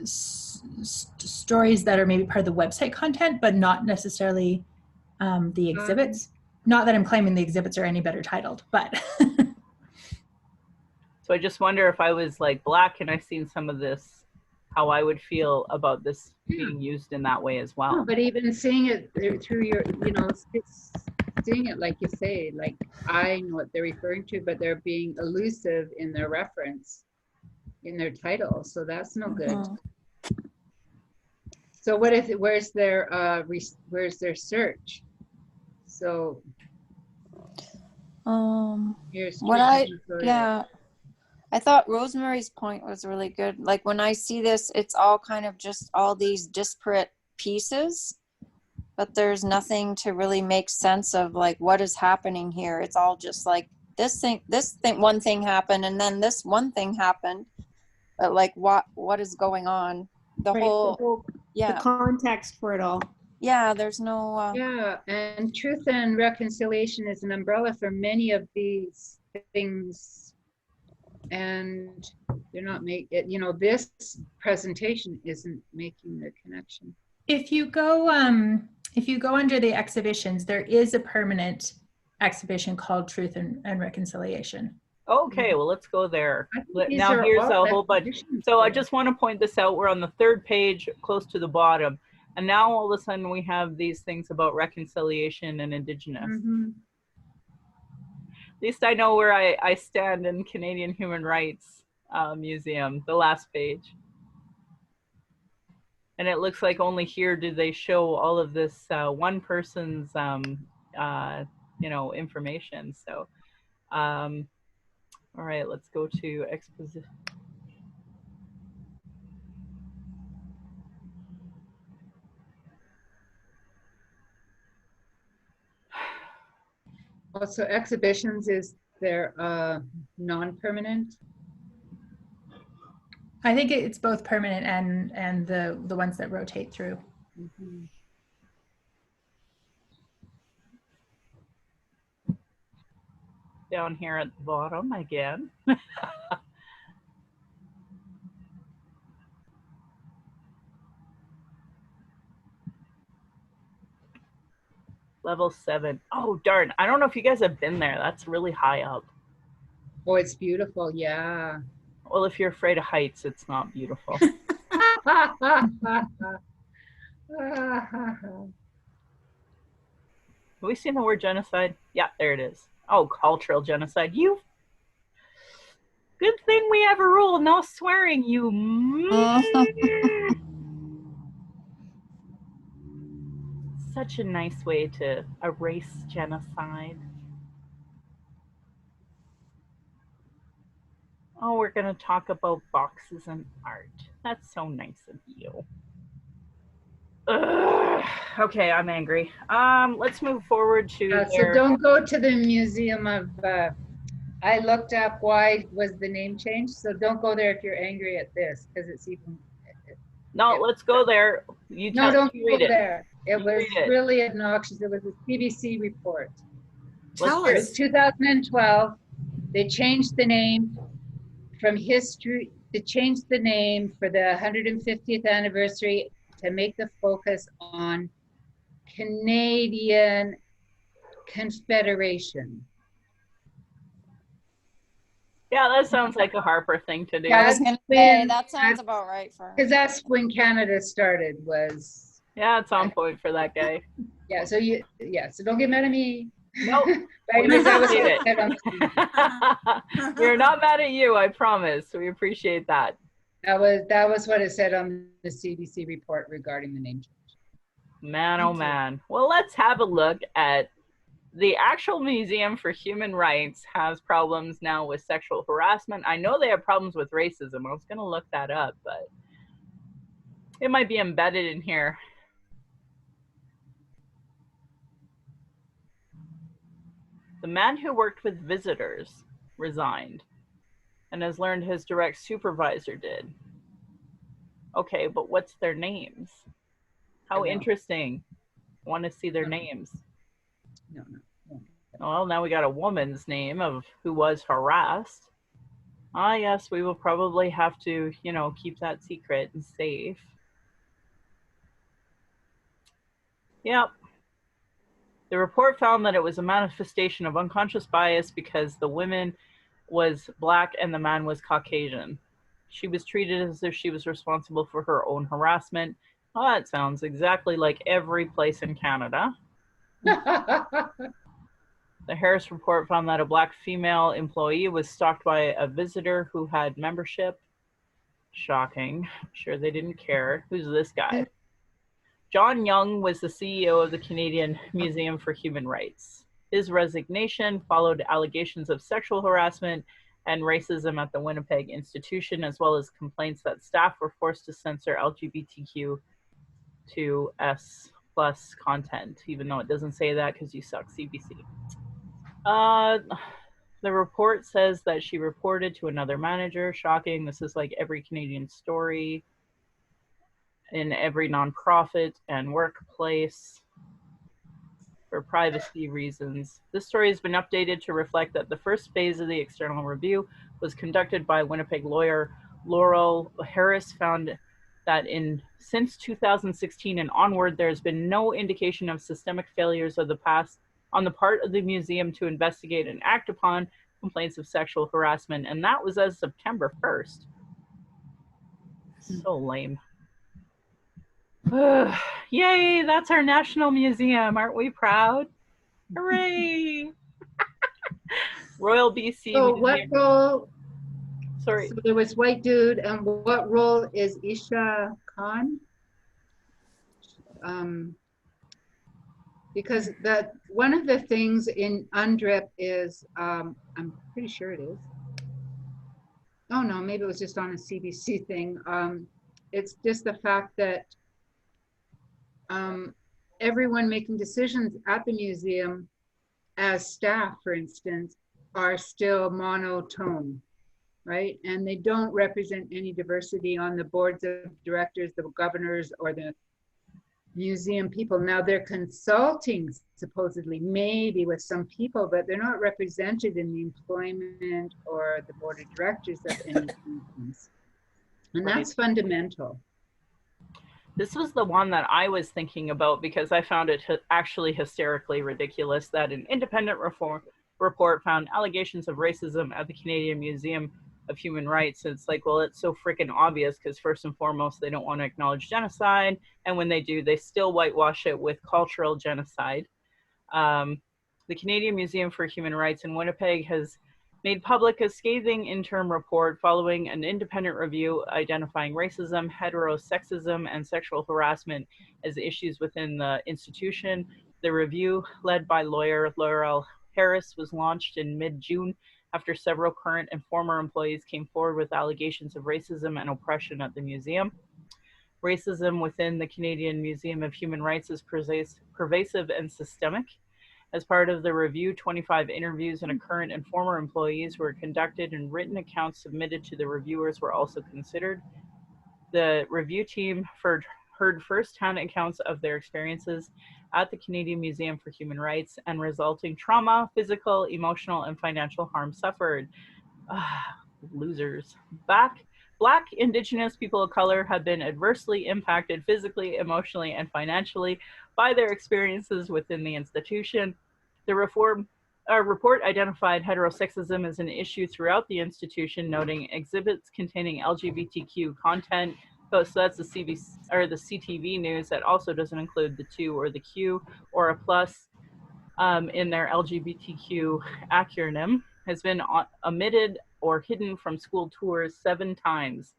stories that are maybe part of the website content, but not necessarily the exhibits. Not that I'm claiming the exhibits are any better titled, but. So I just wonder if I was like Black and I've seen some of this, how I would feel about this being used in that way as well. No, but even seeing it through your, you know, seeing it like you say, like I know what they're referring to, but they're being elusive in their reference, in their title. So that's no good. So what is it? Where's their search? So here's I thought Rosemary's point was really good. Like, when I see this, it's all kind of just all these disparate pieces, but there's nothing to really make sense of like what is happening here. It's all just like this thing, one thing happened, and then this one thing happened. But like, what is going on? The context for it all. Yeah, there's no. Yeah, and truth and reconciliation is an umbrella for many of these things and they're not make it, you know, this presentation isn't making the connection. If you go under the exhibitions, there is a permanent exhibition called Truth and Reconciliation. Okay, well, let's go there. I think these Now are here's all a whole bunch. exhibitions So I there. just want to point this out. We're on the 3rd page, close to the bottom. And now all of a sudden we have these things about reconciliation and Indigenous. Mhm. At least I know where I stand in Canadian Human Rights Museum, the last page. And it looks like only here do they show all of this one person's, you know, information. So, all right, let's go to exposition. Also, exhibitions is their non-permanent. I think it's both permanent and the ones that rotate through. Mhm. Down here at the bottom again. Level 7. Oh, darn. I don't know if you guys have been there. That's really high up. Oh, it's beautiful. Yeah. Well, if you're afraid of heights, it's not beautiful. Have we seen the word genocide? Yeah, there it is. Oh, cultural genocide. You. Good thing we have a rule. No swearing, you. Such a nice way to erase genocide. Oh, we're going to talk about boxes and art. That's so nice of you. Ugh. Okay, I'm angry. Let's move forward to So don't go to the Museum of, I looked up why was the name changed. So don't go there if you're angry at this, because it's even. No, let's go there. You No, don't you go read it. there. It You was read it. really obnoxious. It was a CBC report. Let's It was 2012. They changed the name from history. They changed the name for the 150th anniversary to make the focus on Canadian Confederation. Yeah, that sounds like a Harper thing to do. I was gonna say that sounds about right for her. Because that's when Canada started. Was Yeah, it's on point for that guy. yeah. So so don't get mad at me. Nope. But anyways, that was appreciate what it said on We're not mad at you, I promise. We appreciate that. that was what it said on the CBC report regarding the name change. Man, oh man. Well, let's have a look at the actual Museum for Human Rights has problems now with sexual harassment. I know they have problems with racism. I was going to look that up, but it might be embedded in here. The man who worked with visitors resigned and has learned his direct supervisor did. Okay, but what's their names? How interesting. I want to see their names. No. Well, now we got a woman's name of who was harassed. Yes, we will probably have to, you know, keep that secret and safe. Yep. The report found that it was a manifestation of unconscious bias because the woman was Black and the man was Caucasian. She was treated as if she was responsible for her own harassment. Well, that sounds exactly like every place in Canada. The Harris report found that a Black female employee was stalked by a visitor who had membership. Shocking. Sure, they didn't care. Who's this guy? John Young was the CEO of the Canadian Museum for Human Rights. His resignation followed allegations of sexual harassment and racism at the Winnipeg institution, as well as complaints that staff were forced to censor LGBTQ2S+ content, even though it doesn't say that because you suck, CBC. The report says that she reported to another manager. Shocking. This is like every Canadian story in every nonprofit and workplace. for privacy reasons. This story has been updated to reflect that the first phase of the external review was conducted by Winnipeg lawyer Laurel Harris, found that since 2016 and onward, there has been no indication of systemic failures of the past on the part of the museum to investigate and act upon complaints of sexual harassment, and that was as of September 1st. So lame. Yay, that's our national museum. Aren't we proud? Hooray! Royal BC So Museum. what role? Sorry. So there was white dude, and what role is Isha Khan? Because one of the things in UNDRIP is, I'm pretty sure it is. Oh no, maybe it was just on a CBC thing. It's just the fact that everyone making decisions at the museum, as staff, for instance, are still monotone, right? And they don't represent any diversity on the boards of directors, the governors, or the museum people. Now they're consulting supposedly maybe with some people, but they're not represented in the employment or the board of directors of any museums. And that's fundamental. This was the one that I was thinking about because I found it actually hysterically ridiculous that an independent report found allegations of racism at the Canadian Museum of Human Rights. It's like, well, it's so freaking obvious because first and foremost, they don't want to acknowledge genocide. And when they do, they still whitewash it with cultural genocide. The Canadian Museum for Human Rights in Winnipeg has made public a scathing interim report following an independent review identifying racism, heterosexism, and sexual harassment as issues within the institution. The review, led by lawyer Laurel Harris, was launched in mid-June after several current and former employees came forward with allegations of racism and oppression at the museum. Racism within the Canadian Museum of Human Rights is pervasive and systemic. As part of the review, 25 interviews and current and former employees were conducted, and written accounts submitted to the reviewers were also considered. The review team heard first-hand accounts of their experiences at the Canadian Museum for Human Rights and resulting trauma, physical, emotional, and financial harm suffered. Losers. Black, Indigenous people of color have been adversely impacted physically, emotionally, and financially by their experiences within the institution. The report identified heterosexism as an issue throughout the institution, noting exhibits containing LGBTQ content. So that's the CBC or the CTV news that also doesn't include the 2 or the Q or a plus in their LGBTQ acronym, has been omitted or hidden from school tours 7 times.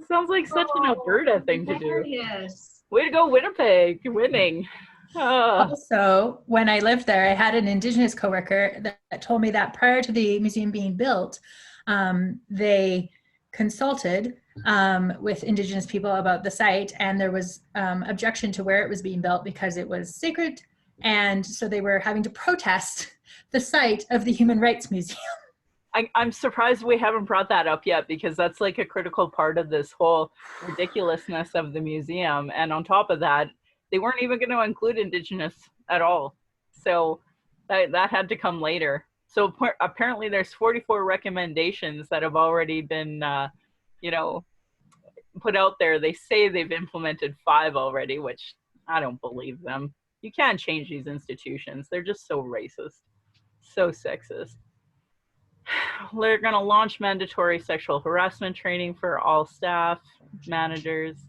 Sounds like such an Alberta thing to do. Yes. Way to go, Winnipeg, winning. Also, when I lived there, I had an Indigenous coworker that told me that prior to the museum being built, they consulted with Indigenous people about the site, and there was objection to where it was being built because it was sacred, and so they were having to protest the site of the Human Rights Museum. I'm surprised we haven't brought that up yet, because that's like a critical part of this whole ridiculously of the museum. And on top of that, they weren't even going to include Indigenous at all. So that had to come later. So apparently there's 44 recommendations that have already been, put out there. They say they've implemented 5 already, which I don't believe them. You can't change these institutions. They're just so racist, so sexist. They're going to launch mandatory sexual harassment training for all staff, managers.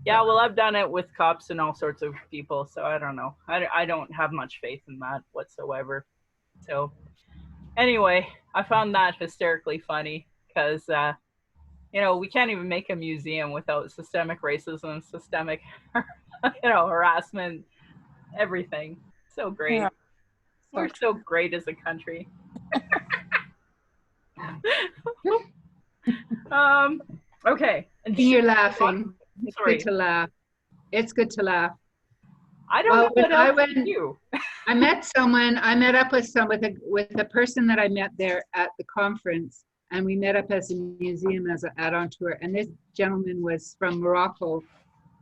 Yeah, well, I've done it with cops and all sorts of people, so I don't know. I don't have much faith in that whatsoever. So anyway, I found that hysterically funny because, we can't even make a museum without systemic racism, systemic, harassment, everything. So great. Yeah. We're so great as a country. Okay. And you're laughing. It's Sorry. good to laugh. It's good to laugh. I don't know what else to do. I met up with a person that I met there at the conference, and we met up as a museum as an add-on tour. And this gentleman was from Morocco,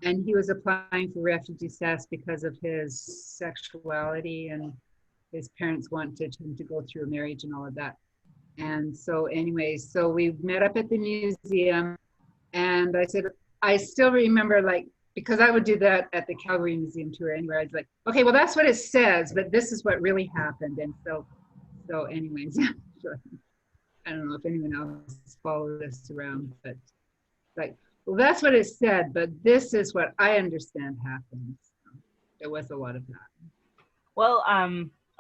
and he was applying for refugee status because of his sexuality, and his parents wanted him to go through a marriage and all of that. And so anyways, so we met up at the museum, and I said, I still remember, like, because I would do that at the Calgary Museum tour anywhere, I'd be like, okay, well, that's what it says, but this is what really happened. And so anyways, I don't know if anyone else followed this around, but like, well, that's what it said, but this is what I understand happened. So there was a lot of that. Well,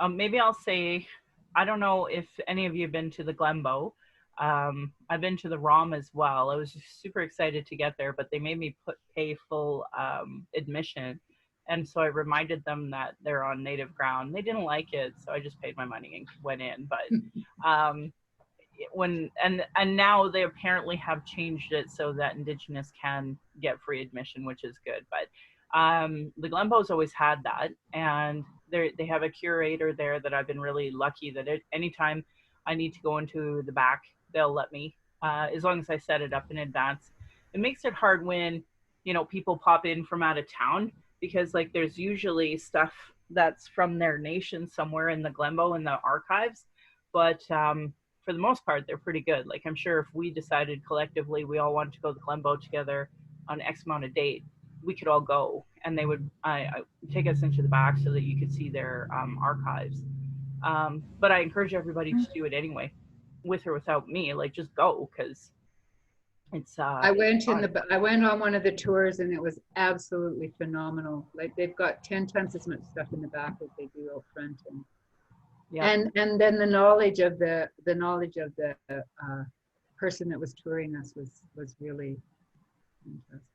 maybe I'll say, I don't know if any of you have been to the Glenbow. I've been to the ROM as well. I was super excited to get there, but they made me pay full admission. And so I reminded them that they're on native ground. They didn't like it, so I just paid my money and went in. But and now they apparently have changed it so that Indigenous can get free admission, which is good. But the Glenbow's always had that, and they have a curator there that I've been really lucky that anytime I need to go into the back, they'll let me, as long as I set it up in advance. It makes it hard when, you know, people pop in from out of town, because like there's usually stuff that's from their nation somewhere in the Glenbow in the archives, but for the most part, they're pretty good. Like, I'm sure if we decided collectively we all wanted to go to the Glenbow together on X amount of date, we could all go, and they would take us into the back so that you could see their archives. But I encourage everybody to do it anyway, with or without me. Like, just go, because it's I went on one of the tours, and it was absolutely phenomenal. Like, they've got 10 times as much stuff in the back as they do out front, and yeah. And then the knowledge of the person that was touring us was really fantastic.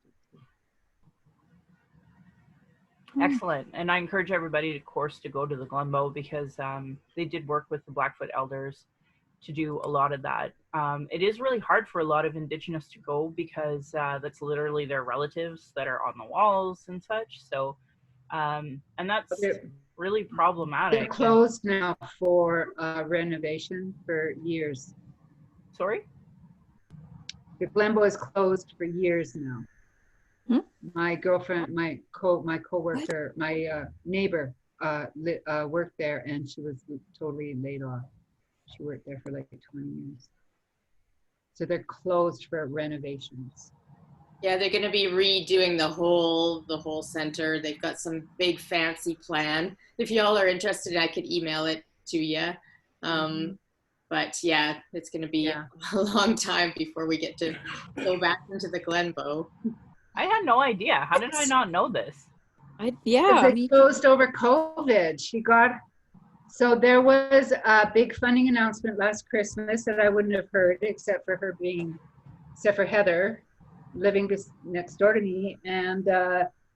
Excellent. And I encourage everybody, of course, to go to the Glenbow, because they did work with the Blackfoot elders to do a lot of that. It is really hard for a lot of Indigenous to go, because that's literally their relatives that are on the walls and such. So, and that's really problematic. They're closed now for renovation for years. Sorry? The Glenbow is closed for years now. My girlfriend, my co-worker, my neighbor worked there, and she was totally laid off. She worked there for like 20 years. So they're closed for renovations. Yeah, they're going to be redoing the whole center. They've got some big fancy plan. If y'all are interested, I could email it to you. But yeah, it's going to be a long time before we get to go back into the Glenbow. I had no idea. How did I not know this? They closed over COVID. So there was a big funding announcement last Christmas that I wouldn't have heard, except for Heather living next door to me. And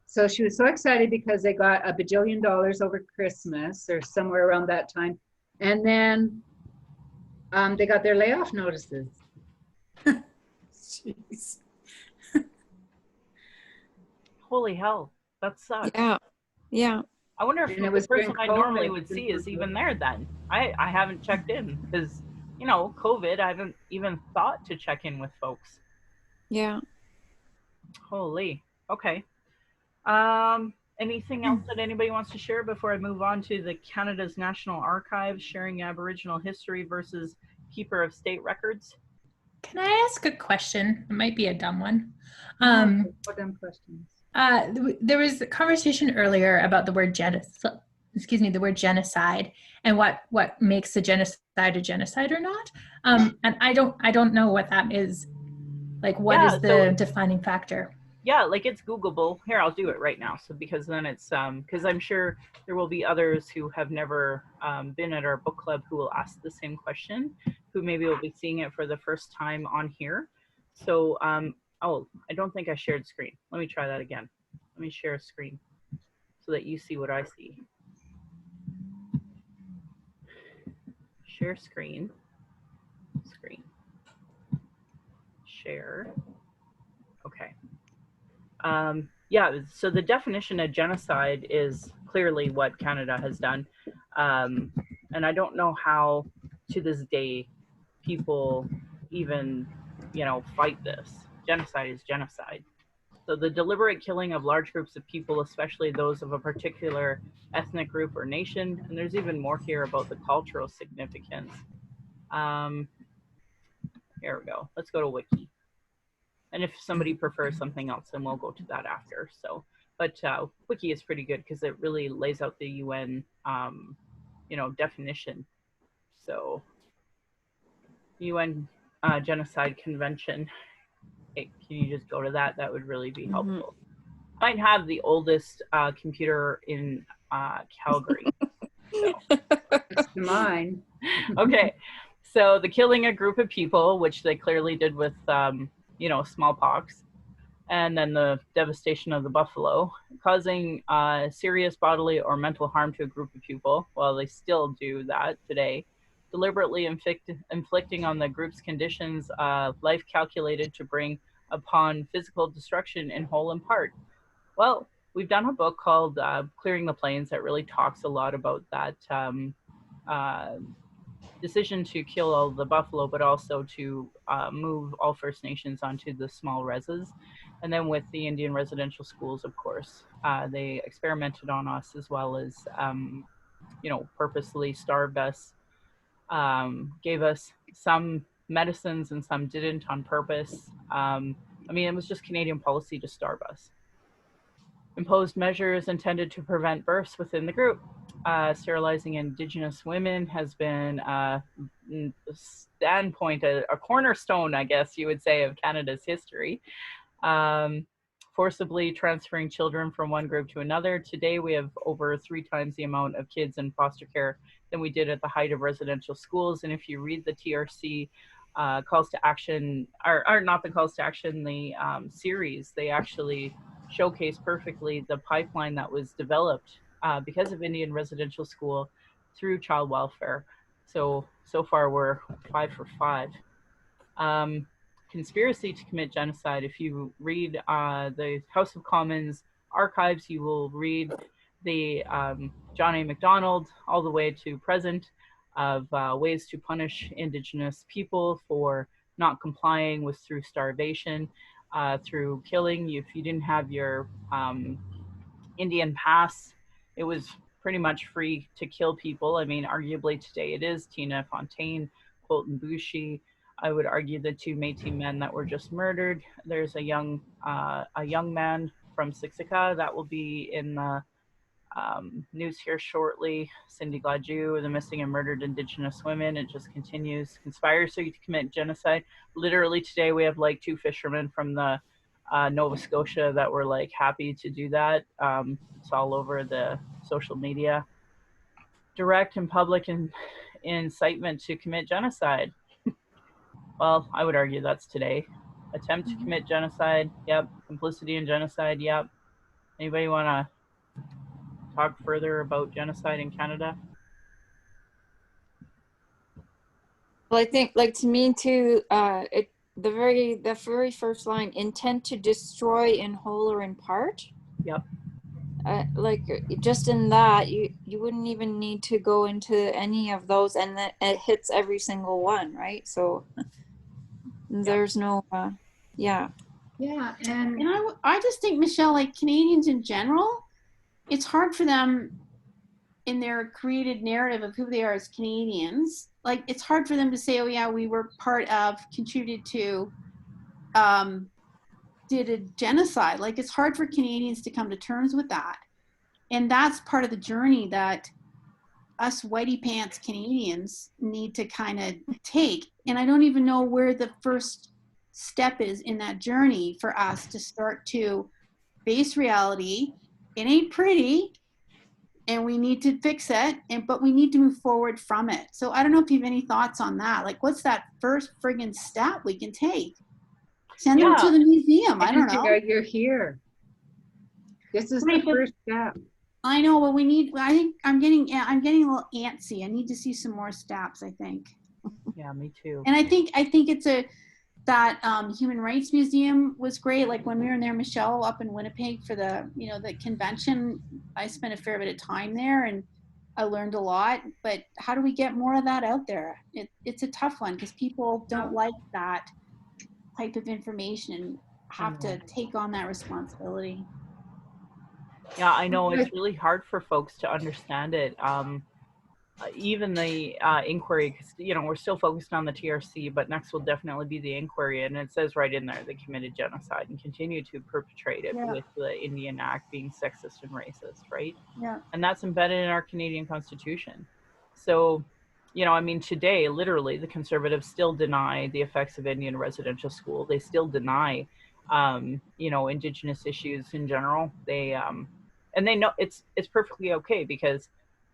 so she was so excited because they got $1 bajillion over Christmas or somewhere around that time. And then they got their layoff notices. Jeez. Holy hell, that sucks. Yeah. I wonder if the person I normally would see is even there then. I haven't checked in, because, you know, COVID, I haven't even thought to check in with folks. Yeah. Holy. Okay. Anything else that anybody wants to share before I move on to the Canada's National Archives, sharing Aboriginal history versus keeper of state records? Can I ask a question? It might be a dumb one. Dumb questions. There was a conversation earlier about the word genocide, and what makes a genocide or not. And I don't know what that is. Like, what is the defining factor? Yeah, like, it's Googleable. Here, I'll do it right now. So, because then it's, because I'm sure there will be others who have never been at our book club who will ask the same question, who maybe will be seeing it for the first time on here. So, oh, I don't think I shared screen. Let me try that again. Let me share a screen so that you see what I see. Share screen. Share. Okay. Yeah, so the definition of genocide is clearly what Canada has done. And I don't know how, to this day, people even, you know, fight this. Genocide is genocide. So the deliberate killing of large groups of people, especially those of a particular ethnic group or nation. And there's even more here about the cultural significance. Here we go. Let's go to Wiki. And if somebody prefers something else, then we'll go to that after. So, but Wiki is pretty good because it really lays out the UN, definition. So, UN Genocide Convention. Hey, can you just go to that? That would really be helpful. Might have the oldest computer in Calgary. So. It's mine. Okay, so the killing a group of people, which they clearly did with, smallpox, and then the devastation of the buffalo, causing serious bodily or mental harm to a group of people. Well, they still do that today. Deliberately inflicting on the group's conditions life calculated to bring upon physical destruction in whole and part. Well, we've done a book called Clearing the Plains that really talks a lot about that decision to kill all the buffalo, but also to move all First Nations onto the small reses. And then with the Indian residential schools, of course, they experimented on us as well as, purposely starved us, gave us some medicines and some didn't on purpose. It was just Canadian policy to starve us. Imposed measures intended to prevent births within the group. Sterilizing Indigenous women has been a cornerstone, I guess you would say, of Canada's history. Forcibly transferring children from one group to another. Today, we have over 3 times the amount of kids in foster care than we did at the height of residential schools. And if you read the TRC calls to action, or not the calls to action, the series, they actually showcase perfectly the pipeline that was developed because of Indian residential school through child welfare. So far we're 5 for 5. Conspiracy to commit genocide. If you read the House of Commons archives, you will read the John A. Macdonald all the way to present of ways to punish Indigenous people for not complying was through starvation, through killing. If you didn't have your Indian pass, it was pretty much free to kill people. Arguably today it is. Tina Fontaine, Colton Boushie, I would argue the 2 Métis men that were just murdered. There's a young man from Siksika that will be in the news here shortly. Cindy Gladue, the missing and murdered Indigenous women. It just continues. Conspiracy to commit genocide. Literally today we have 2 fishermen from the Nova Scotia that were happy to do that. It's all over the social media. Direct and public incitement to commit genocide. Well, I would argue that's today. Attempt to commit genocide, yep. Complicity in genocide, yep. Anybody want to talk further about genocide in Canada? Well, I think, to me too, the very first line, intent to destroy in whole or in part. Yep. Just in that, you wouldn't even need to go into any of those, and that it hits every single one, right? So there's no, yeah. Yeah, and I just think, Michelle, Canadians in general, it's hard for them in their created narrative of who they are as Canadians. It's hard for them to say, oh yeah, we were part of, contributed to, did a genocide. It's hard for Canadians to come to terms with that. And that's part of the journey that us whitey pants Canadians need to kind of take. And I don't even know where the first step is in that journey for us to start to face reality. It ain't pretty, and we need to fix it, but we need to move forward from it. So I don't know if you have any thoughts on that. What's that first friggin' step we can take? Send them to the museum. I don't know. You're here. This is the first step. I know. Well, I think I'm getting a little antsy. I need to see some more steps, I think. Yeah, me too. And I think it's that Human Rights Museum was great. When we were in there, Michelle, up in Winnipeg for the convention, I spent a fair bit of time there and I learned a lot. But how do we get more of that out there? It's a tough one because people don't like that type of information. have to take on that responsibility. Yeah, I know it's really hard for folks to understand it. Even the inquiry, 'cause, you know, we're still focused on the TRC, but next will definitely be the inquiry. And it says right in there, they committed genocide and continue to perpetrate it with the Indian Act being sexist and racist, right? Yeah. And that's embedded in our Canadian Constitution. So, you know, I mean, today, literally, the Conservatives still deny the effects of Indian residential school. They still deny, you know, Indigenous issues in general. They, and they know it's perfectly okay, because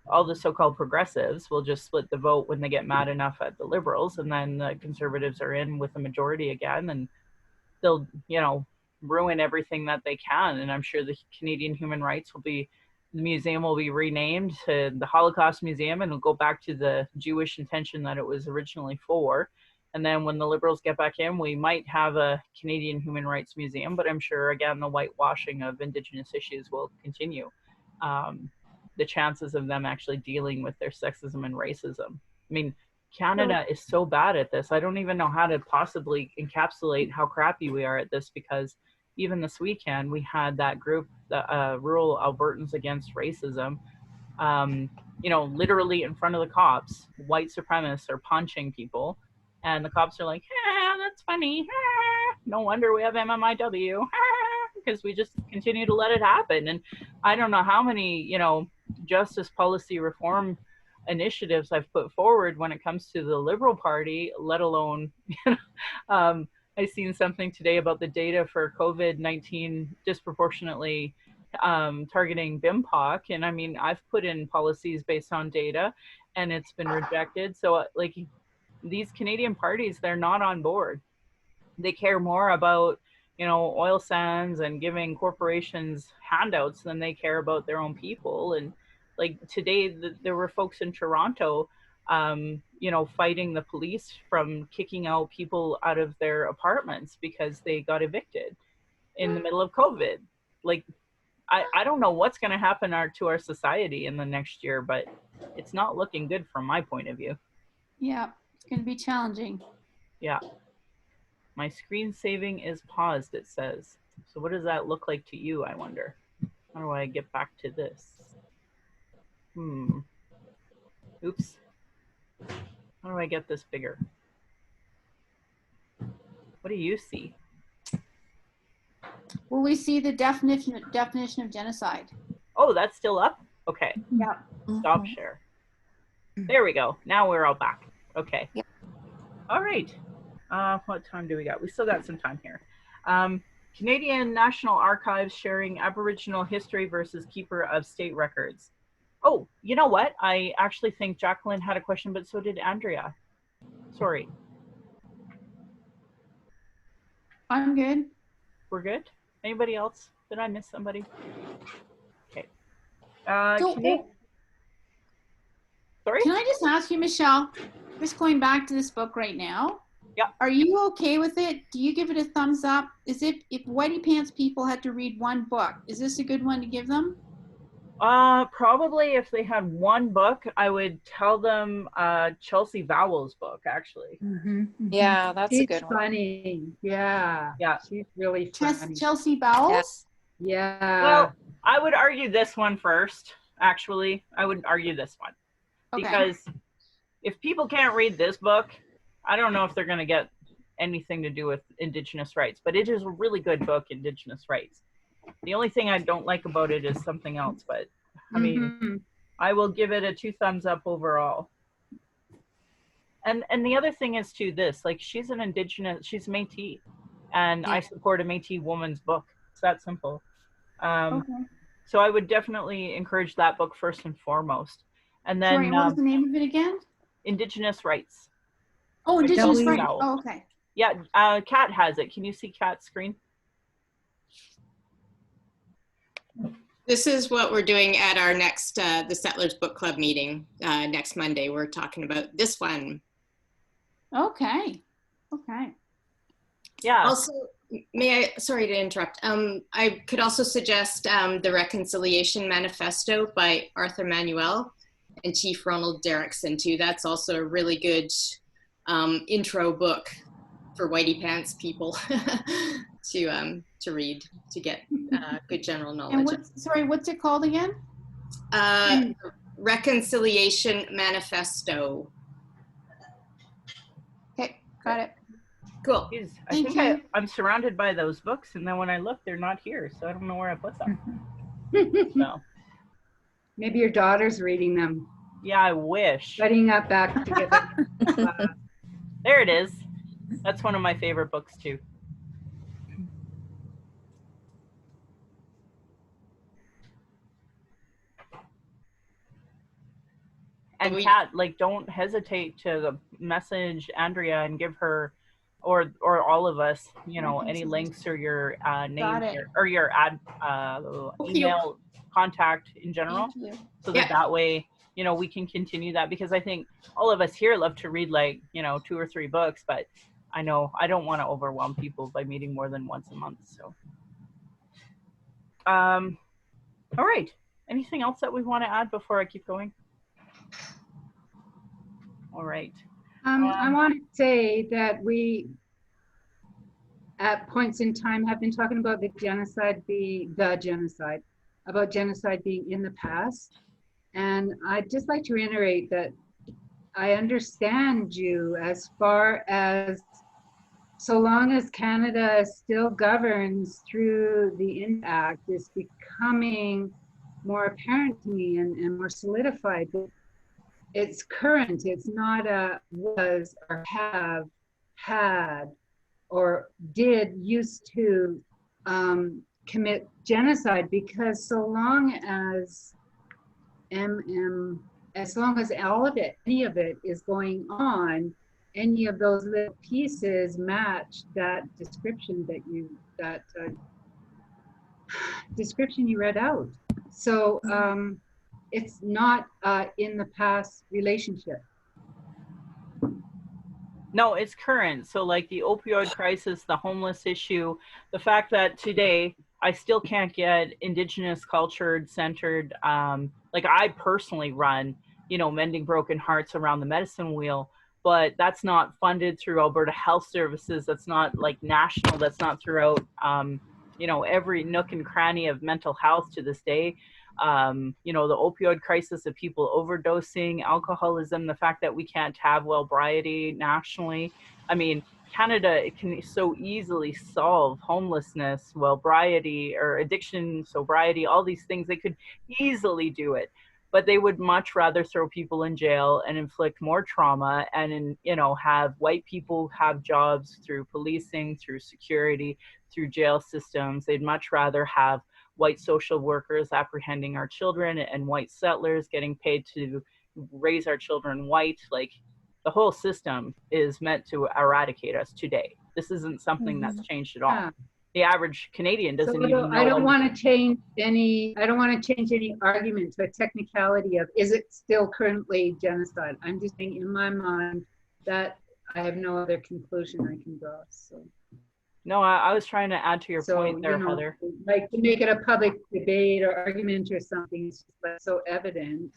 all the so-called progressives will just split the vote when they get mad enough at the Liberals, and then the Conservatives are in with the majority again, and they'll, you know, ruin everything that they can. And I'm sure the Canadian Human Rights the museum will be renamed to the Holocaust Museum, and it'll go back to the Jewish intention that it was originally for. And then when the Liberals get back in, we might have a Canadian Human Rights Museum, but I'm sure, again, the whitewashing of Indigenous issues will continue. The chances of them actually dealing with their sexism and racism. I mean, Canada is so bad at this. I don't even know how to possibly encapsulate how crappy we are at this, because even this weekend, we had that group, the Rural Albertans Against Racism, you know, literally in front of the cops, white supremacists are punching people. And the cops are like, that's funny. No wonder we have MMIW, because we just continue to let it happen. And I don't know how many, you know, justice policy reform initiatives I've put forward when it comes to the Liberal Party, let alone, I've seen something today about the data for COVID-19 disproportionately targeting BIMPOC. And I mean, I've put in policies based on data and it's been rejected. So like these Canadian parties, they're not on board. They care more about, you know, oil sands and giving corporations handouts than they care about their own people. And like today, there were folks in Toronto, you know, fighting the police from kicking out people out of their apartments because they got evicted in the middle of COVID. Like, I don't know what's going to happen to our society in the next year, but it's not looking good from my point of view. Yeah, it's going to be challenging. Yeah. My screen saving is paused, it says. So what does that look like to you, I wonder? How do I get back to this? Oops. How do I get this bigger? What do you see? Well, we see the definition of genocide. Oh, that's still up? Okay. Yeah. Stop share. There we go. Now we're all back. Okay. Yep. All right. What time do we got? We still got some time here. Canadian National Archives sharing Aboriginal history versus keeper of state records. Oh, you know what? I actually think Jacqueline had a question, but so did Andrea. Sorry. I'm good. We're good? Anybody else? Did I miss somebody? Okay. Sorry? Can I just ask you, Michelle, just going back to this book right now? Yeah. Are you okay with it? Do you give it a thumbs up? Is it, if Whitey Pants people had to read one book, is this a good one to give them? Probably if they had one book, I would tell them Chelsea Vowell's book, actually. Yeah, that's a She's good one. funny. Yeah. Yeah. She's really funny. Chelsea Bowles? Yeah. Well, I would argue this one first, actually. I would argue this one. Okay. Because if people can't read this book, I don't know if they're going to get anything to do with Indigenous rights, but it is a really good book, Indigenous rights. The only thing I don't like about it is something else, but I mean, I will give it a 2 thumbs up overall. And the other thing is too this, like she's an Indigenous, she's Métis, and I support a Métis woman's book. It's that simple. So I would definitely encourage that book first and foremost. And then Sorry, what was the name of it again? Indigenous Rights. Oh, Indigenous Chelsea rights. Vowell. Oh, okay. Yeah, Kat has it. Can you see Kat's screen? This is what we're doing at our next, the Settlers Book Club meeting next Monday. We're talking about this one. Okay. Okay. Yeah. Also, sorry to interrupt. I could also suggest the Reconciliation Manifesto by Arthur Manuel and Chief Ronald Derrickson too. That's also a really good intro book for Whitey Pants people to read to get good general And knowledge. what's it called again? Reconciliation Manifesto. Okay, got it. Cool. Jeez, I Thank think you. I'm surrounded by those books, and then when I look, they're not here, so I don't know where I put them. So, Maybe your daughter's reading them, yeah, I wish. studying up back together. There it is. That's one of my favorite books too. And Kat, like, don't hesitate to message Andrea and give her, or all of us, you know, any links or your name or your email contact in general, so that way, you know, we can continue that, because I think all of us here love to read, like, you know, 2 or 3 books, but I know I don't want to overwhelm people by meeting more than once a month. So, all right. Anything else that we want to add before I keep going? All right. I want to say that we, at points in time, have been talking about genocide being in the past. And I'd just like to reiterate that I understand you as far as, so long as Canada still governs through the Act, is becoming more apparent to me and more solidified. But it's current, it's not a was or have had or used to commit genocide, because so long as all of it, any of it is going on, any of those little pieces match that description description you read out. So it's not in the past relationship. No, it's current. So like the opioid crisis, the homeless issue, the fact that today I still can't get Indigenous cultured centered, like I personally run, you know, Mending Broken Hearts around the medicine wheel, but that's not funded through Alberta Health Services. That's not like national. That's not throughout, you know, every nook and cranny of mental health to this day. You know, the opioid crisis of people overdosing, alcoholism, the fact that we can't have wellbriety nationally. I mean, Canada, it can so easily solve homelessness, wellbriety, or addiction, sobriety, all these things. They could easily do it, but they would much rather throw people in jail and inflict more trauma and, you know, have white people have jobs through policing, through security, through jail systems. They'd much rather have white social workers apprehending our children and white settlers getting paid to raise our children white. Like, the whole system is meant to eradicate us today. This isn't something that's changed at all. Yeah. The average Canadian doesn't even know. I don't want to change any argument to a technicality of, is it still currently genocide? I'm just saying, in my mind, that I have no other conclusion I can draw. So. No, I was trying to add to your point there, Heather. Like, to make it a public debate or argument or something, it's just like so evident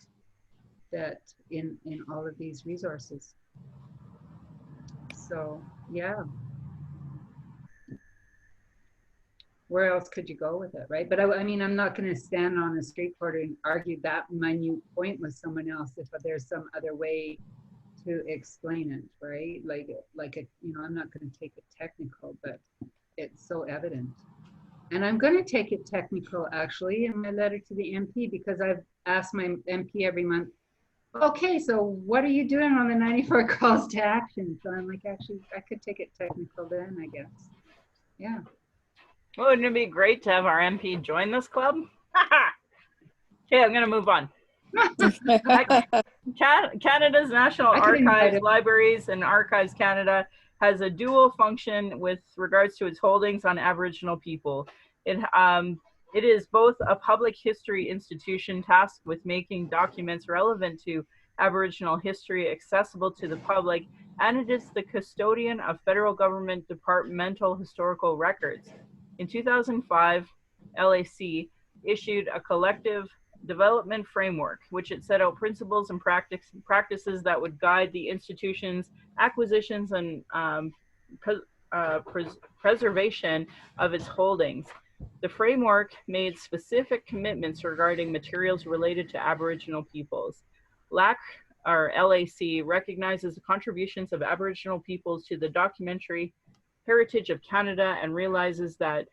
that in all of these resources. So, yeah. Where else could you go with it, right? But I mean, I'm not going to stand on a street corner and argue that minute point with someone else if there's some other way to explain it, right? Like you know, I'm not going to take it technical, but it's so evident. And I'm going to take it technical, actually, in my letter to the MP, because I've asked my MP every month, okay, so what are you doing on the 94 calls to action? So I'm like, actually, I could take it technical then, I guess. Yeah. Well, wouldn't it be great to have our MP join this club? Okay, I'm going to move on. Canada's National Archives, Libraries and Archives Canada has a dual function with regards to its holdings on Aboriginal people. It is both a public history institution tasked with making documents relevant to Aboriginal history accessible to the public, and it is the custodian of federal government departmental historical records. In 2005, LAC issued a collective development framework, which it set out principles and practices that would guide the institution's acquisitions and preservation of its holdings. The framework made specific commitments regarding materials related to Aboriginal peoples. LAC, or LAC, recognizes the contributions of Aboriginal peoples to the documentary heritage of Canada and realizes that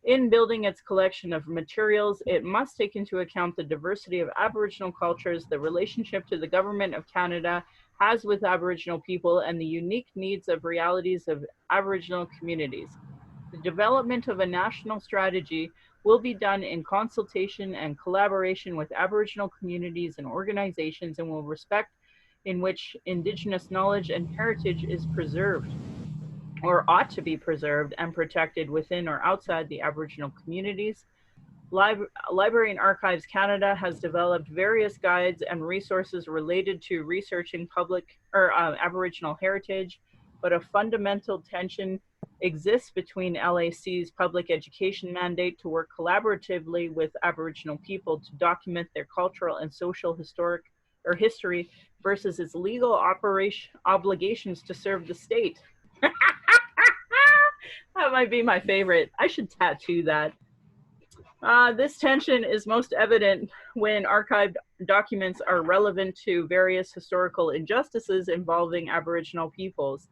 in building its collection of materials, it must take into account the diversity of Aboriginal cultures, the relationship to the Government of Canada has with Aboriginal people, and the unique needs of realities of Aboriginal communities. The development of a national strategy will be done in consultation and collaboration with Aboriginal communities and organizations and will respect in which Indigenous knowledge and heritage is preserved or ought to be preserved and protected within or outside the Aboriginal communities. Library and Archives Canada has developed various guides and resources related to researching public or Aboriginal heritage, but a fundamental tension exists between LAC's public education mandate to work collaboratively with Aboriginal people to document their cultural and social history versus its legal obligations to serve the state. That might be my favorite. I should tattoo that. This tension is most evident when archived documents are relevant to various historical injustices involving Aboriginal peoples.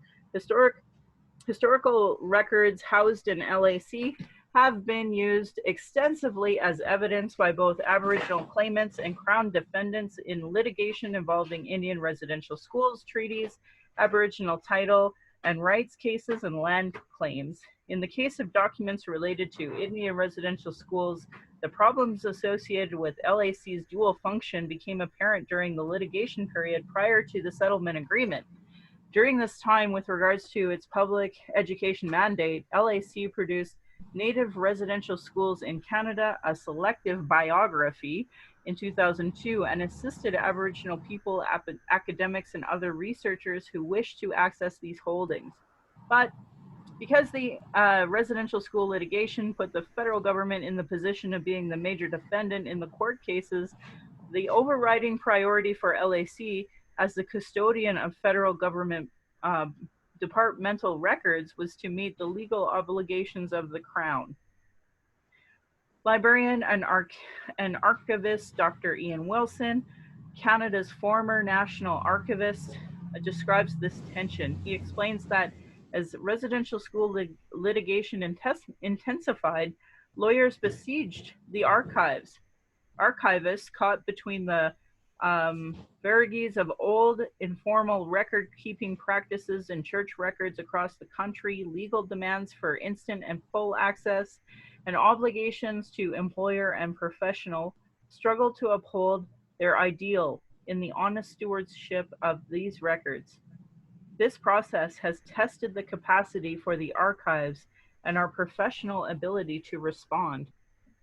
Historical records housed in LAC have been used extensively as evidence by both Aboriginal claimants and Crown defendants in litigation involving Indian residential schools, treaties, Aboriginal title and rights cases, and land claims. In the case of documents related to Indian residential schools, the problems associated with LAC's dual function became apparent during the litigation period prior to the settlement agreement. During this time, with regards to its public education mandate, LAC produced Native Residential Schools in Canada, a selective biography in 2002, and assisted Aboriginal people, academics, and other researchers who wished to access these holdings. But because the residential school litigation put the federal government in the position of being the major defendant in the court cases, the overriding priority for LAC as the custodian of federal government departmental records was to meet the legal obligations of the Crown. Librarian and archivist Dr. Ian Wilson, Canada's former national archivist, describes this tension. He explains that as residential school litigation intensified, lawyers besieged the archives. Archivists caught between the varieties of old informal record-keeping practices and church records across the country, legal demands for instant and full access, and obligations to employer and professional struggle to uphold their ideal in the honest stewardship of these records. This process has tested the capacity for the archives and our professional ability to respond.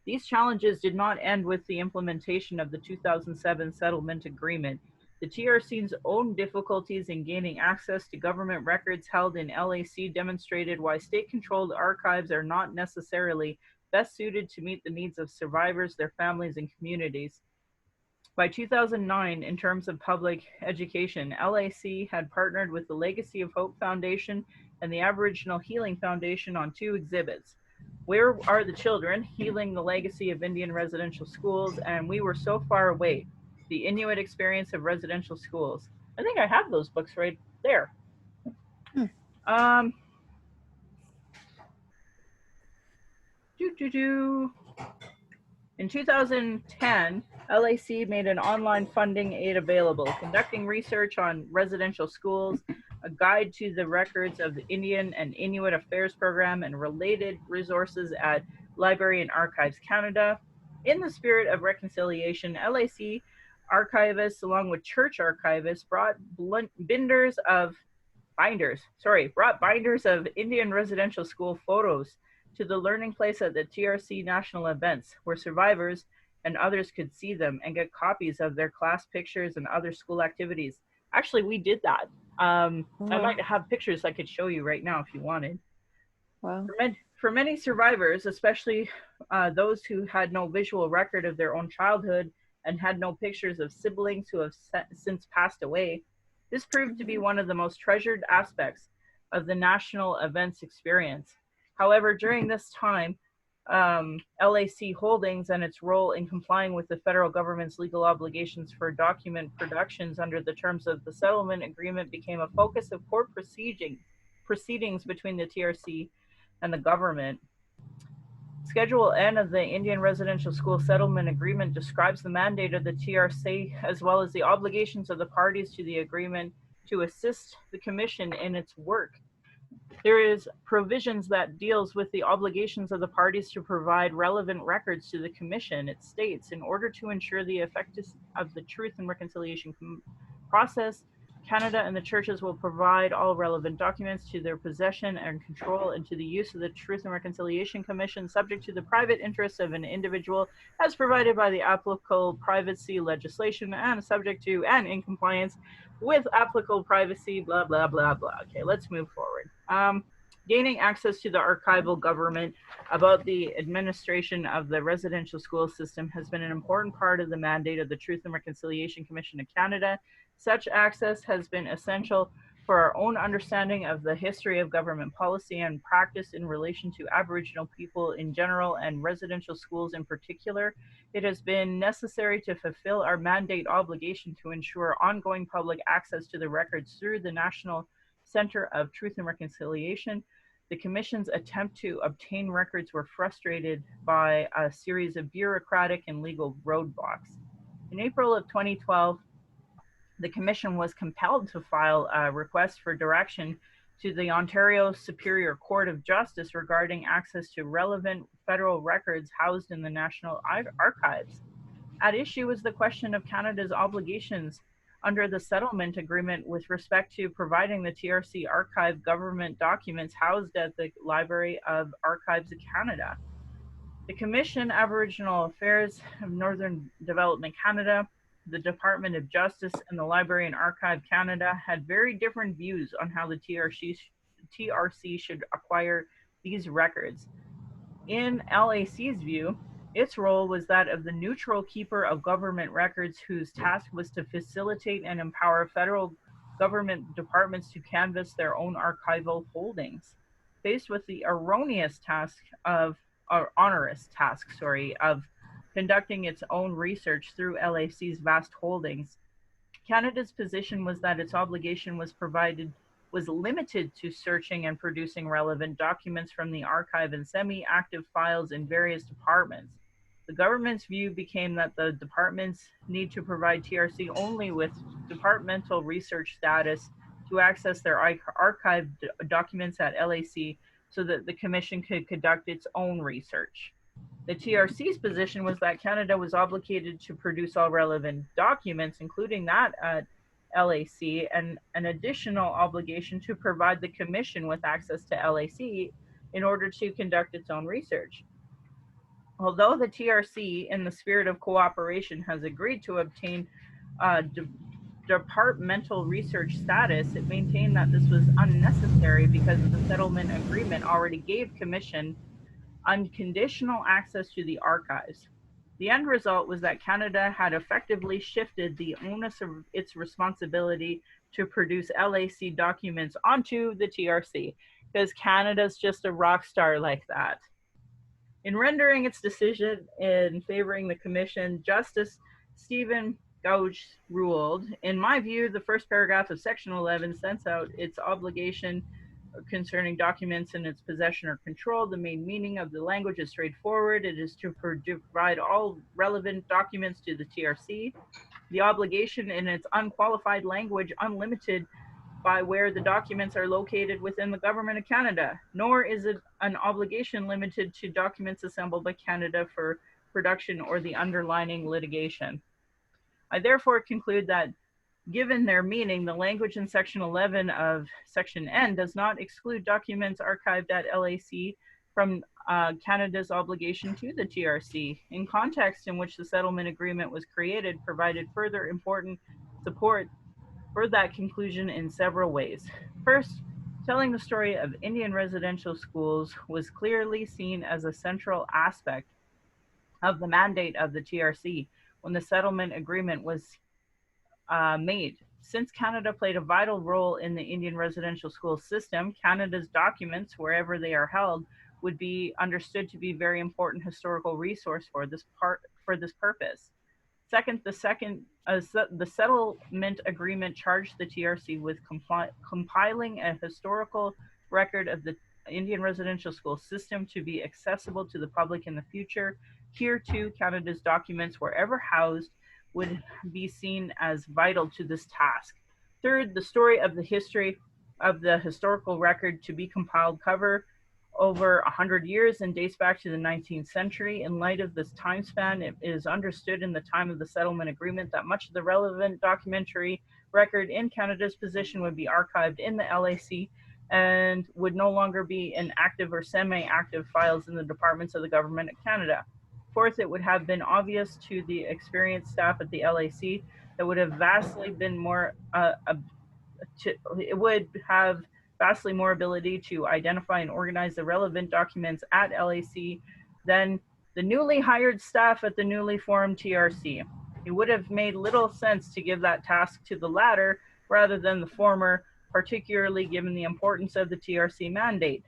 These challenges did not end with the implementation of the 2007 settlement agreement. The TRC's own difficulties in gaining access to government records held in LAC demonstrated why state-controlled archives are not necessarily best suited to meet the needs of survivors, their families, and communities. By 2009, in terms of public education, LAC had partnered with the Legacy of Hope Foundation and the Aboriginal Healing Foundation on 2 exhibits. Where Are the Children? Healing the Legacy of Indian Residential Schools, and We Were So Far Away, The Inuit Experience of Residential Schools. I think I have those books right there. In 2010, LAC made an online funding aid available, conducting research on residential schools, a guide to the records of the Indian and Inuit Affairs Program, and related resources at Library and Archives Canada. In the spirit of reconciliation, LAC archivists, along with church archivists, brought binders of Indian residential school photos to the learning place at the TRC national events, where survivors and others could see them and get copies of their class pictures and other school activities. Actually, we did that. I might have pictures I could show you right now if you wanted. Wow. For many survivors, especially those who had no visual record of their own childhood and had no pictures of siblings who have since passed away, this proved to be one of the most treasured aspects. of the national events experience. However, during this time, LAC Holdings and its role in complying with the federal government's legal obligations for document productions under the terms of the settlement agreement became a focus of court proceedings between the TRC and the government. Schedule N of the Indian Residential School Settlement Agreement describes the mandate of the TRC as well as the obligations of the parties to the agreement to assist the Commission in its work. There is provisions that deals with the obligations of the parties to provide relevant records to the Commission. It states, in order to ensure the effectiveness of the Truth and Reconciliation process, Canada and the churches will provide all relevant documents to their possession and control and to the use of the Truth and Reconciliation Commission, subject to the private interests of an individual as provided by the applicable privacy legislation and subject to and in compliance with applicable privacy, blah, blah, blah, blah. Okay, let's move forward. Gaining access to the archival government about the administration of the residential school system has been an important part of the mandate of the Truth and Reconciliation Commission of Canada. Such access has been essential for our own understanding of the history of government policy and practice in relation to Aboriginal people in general and residential schools in particular. It has been necessary to fulfill our mandate obligation to ensure ongoing public access to the records through the National Center of Truth and Reconciliation. The Commission's attempt to obtain records were frustrated by a series of bureaucratic and legal roadblocks. In April of 2012, the Commission was compelled to file a request for direction to the Ontario Superior Court of Justice regarding access to relevant federal records housed in the National Archives. At issue was the question of Canada's obligations under the settlement agreement with respect to providing the TRC archive government documents housed at the Library of Archives of Canada. The Commission, Aboriginal Affairs of Northern Development Canada, the Department of Justice, and the Library and Archive Canada had very different views on how the TRC should acquire these records. In LAC's view, its role was that of the neutral keeper of government records whose task was to facilitate and empower federal government departments to canvass their own archival holdings. Faced with the onerous task of conducting its own research through LAC's vast holdings, Canada's position was that its obligation was limited to searching and producing relevant documents from the archive and semi-active files in various departments. The government's view became that the departments need to provide TRC only with departmental research status to access their archived documents at LAC so that the Commission could conduct its own research. The TRC's position was that Canada was obligated to produce all relevant documents, including that at LAC, and an additional obligation to provide the Commission with access to LAC in order to conduct its own research. Although the TRC, in the spirit of cooperation, has agreed to obtain departmental research status, it maintained that this was unnecessary because the settlement agreement already gave Commission unconditional access to the archives. The end result was that Canada had effectively shifted the onus of its responsibility to produce LAC documents onto the TRC, because Canada's just a rock star like that. In rendering its decision in favoring the Commission, Justice Stephen Gouge ruled, in my view, the first paragraph of Section 11 sets out its obligation concerning documents in its possession or control. The main meaning of the language is straightforward. It is to provide all relevant documents to the TRC. The obligation in its unqualified language, unlimited by where the documents are located within the Government of Canada, nor is it an obligation limited to documents assembled by Canada for production or the underlying litigation. I therefore conclude that given their meaning, the language in Section 11 of Section N does not exclude documents archived at LAC from Canada's obligation to the TRC. In context in which the settlement agreement was created, provided further important support for that conclusion in several ways. First, telling the story of Indian residential schools was clearly seen as a central aspect of the mandate of the TRC when the settlement agreement was made. Since Canada played a vital role in the Indian residential school system, Canada's documents, wherever they are held, would be understood to be very important historical resource for this purpose. Second, the settlement agreement charged the TRC with compiling a historical record of the Indian residential school system to be accessible to the public in the future. Here too, Canada's documents, wherever housed, would be seen as vital to this task. Third, the story of the history of the historical record to be compiled cover over 100 years and dates back to the 19th century. In light of this time span, it is understood in the time of the settlement agreement that much of the relevant documentary record in Canada's possession would be archived in the LAC and would no longer be in active or semi-active files in the departments of the Government of Canada. Fourth, it would have been obvious to the experienced staff at the LAC that would have vastly been more, it would have vastly more ability to identify and organize the relevant documents at LAC than the newly hired staff at the newly formed TRC. It would have made little sense to give that task to the latter rather than the former, particularly given the importance of the TRC mandate.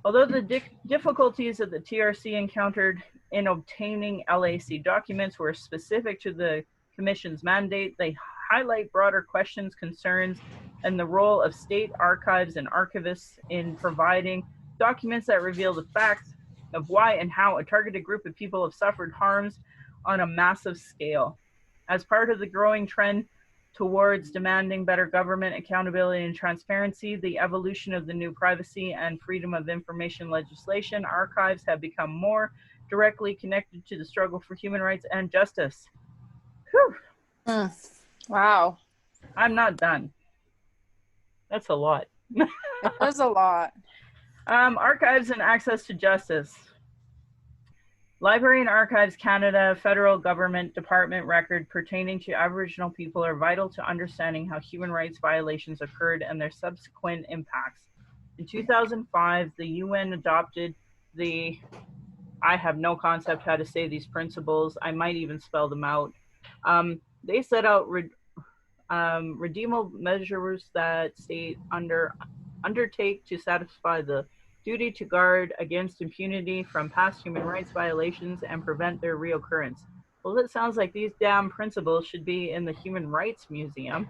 Although the difficulties that the TRC encountered in obtaining LAC documents were specific to the Commission's mandate, they highlight broader questions, concerns, and the role of state archives and archivists in providing documents that reveal the facts of why and how a targeted group of people have suffered harms on a massive scale. As part of the growing trend towards demanding better government accountability and transparency, the evolution of the new privacy and freedom of information legislation, archives have become more directly connected to the struggle for human rights and justice. Whew. Wow. I'm not done. That's a lot. It was a lot. Archives and access to justice. Library and Archives Canada federal government department record pertaining to Aboriginal people are vital to understanding how human rights violations occurred and their subsequent impacts. In 2005, the UN adopted the, I have no concept how to say these principles. I might even spell them out. They set out redeemable measures that state undertake to satisfy the duty to guard against impunity from past human rights violations and prevent their reoccurrence. Well, it sounds like these damn principles should be in the Human Rights Museum.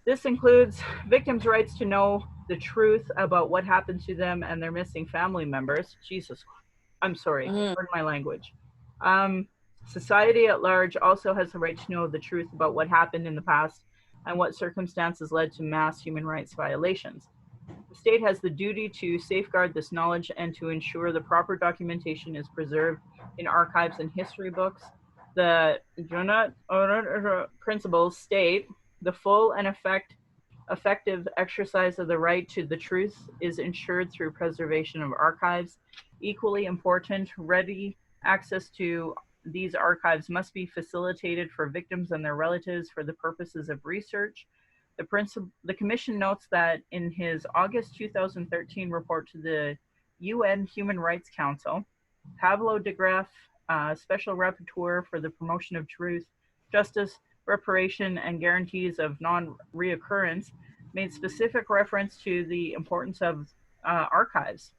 This includes victims' rights to know the truth about what happened to them and their missing family members. Jesus, I'm sorry, pardon my language. Society at large also has the right to know the truth about what happened in the past and what circumstances led to mass human rights violations. The state has the duty to safeguard this knowledge and to ensure the proper documentation is preserved in archives and history books. The principles state the full and effective exercise of the right to the truth is ensured through preservation of archives. Equally important, ready access to these archives must be facilitated for victims and their relatives for the purposes of research. The Commission notes that in his August 2013 report to the UN Human Rights Council, Pablo de Graaf, Special Rapporteur for the Promotion of Truth, Justice, Reparation, and Guarantees of Non-Reoccurrence, made specific reference to the importance of archives.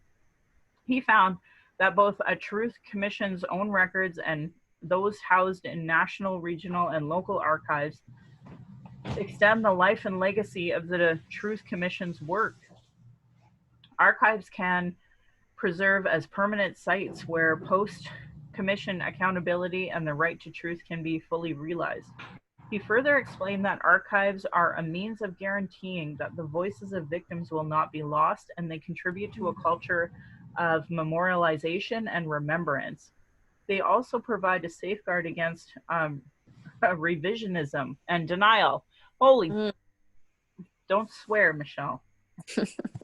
He found that both a Truth Commission's own records and those housed in national, regional, and local archives extend the life and legacy of the Truth Commission's work. Archives can preserve as permanent sites where post-commission accountability and the right to truth can be fully realized. He further explained that archives are a means of guaranteeing that the voices of victims will not be lost, and they contribute to a culture of memorialization and remembrance. They also provide a safeguard against revisionism and denial. Holy, don't swear, Michelle.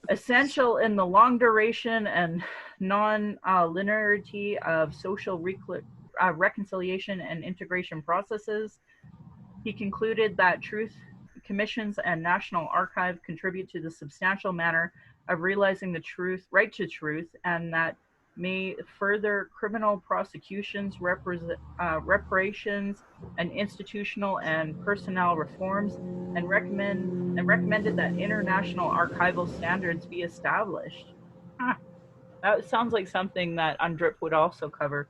Essential in the long duration and non-linearity of social reconciliation and integration processes. He concluded that Truth Commissions and National Archive contribute to the substantial manner of realizing the truth, right to truth, and that may further criminal prosecutions, reparations, and institutional and personnel reforms, and recommended that international archival standards be established. Huh, that sounds like something that UNDRIP would also cover.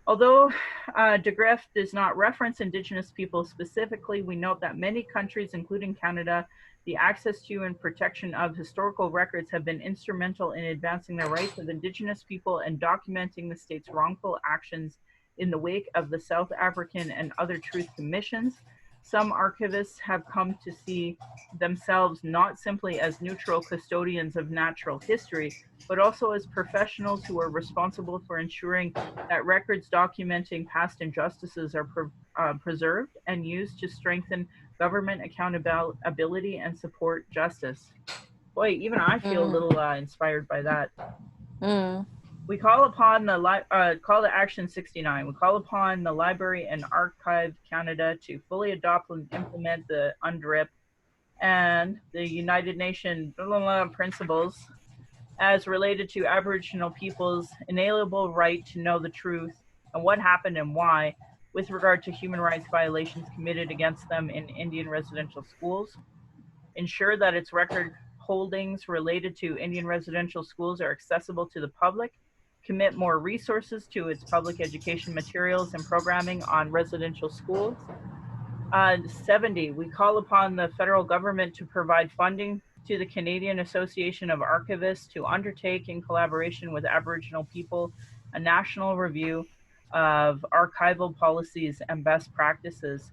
Although de Graaff does not reference Indigenous people specifically, we note that many countries, including Canada, the access to and protection of historical records have been instrumental in advancing the rights of Indigenous people and documenting the state's wrongful actions in the wake of the South African and other truth commissions. Some archivists have come to see themselves not simply as neutral custodians of natural history, but also as professionals who are responsible for ensuring that records documenting past injustices are preserved and used to strengthen government accountability and support justice. Boy, even I feel a little inspired by that. We call upon the call to action 69. We call upon the Library and Archive Canada to fully adopt and implement the UNDRIP and the United Nations principles as related to Aboriginal people's inalienable right to know the truth and what happened and why with regard to human rights violations committed against them in Indian residential schools. Ensure that its record holdings related to Indian residential schools are accessible to the public. Commit more resources to its public education materials and programming on residential schools. 70, we call upon the federal government to provide funding to the Canadian Association of Archivists to undertake, in collaboration with Aboriginal people, a national review of archival policies and best practices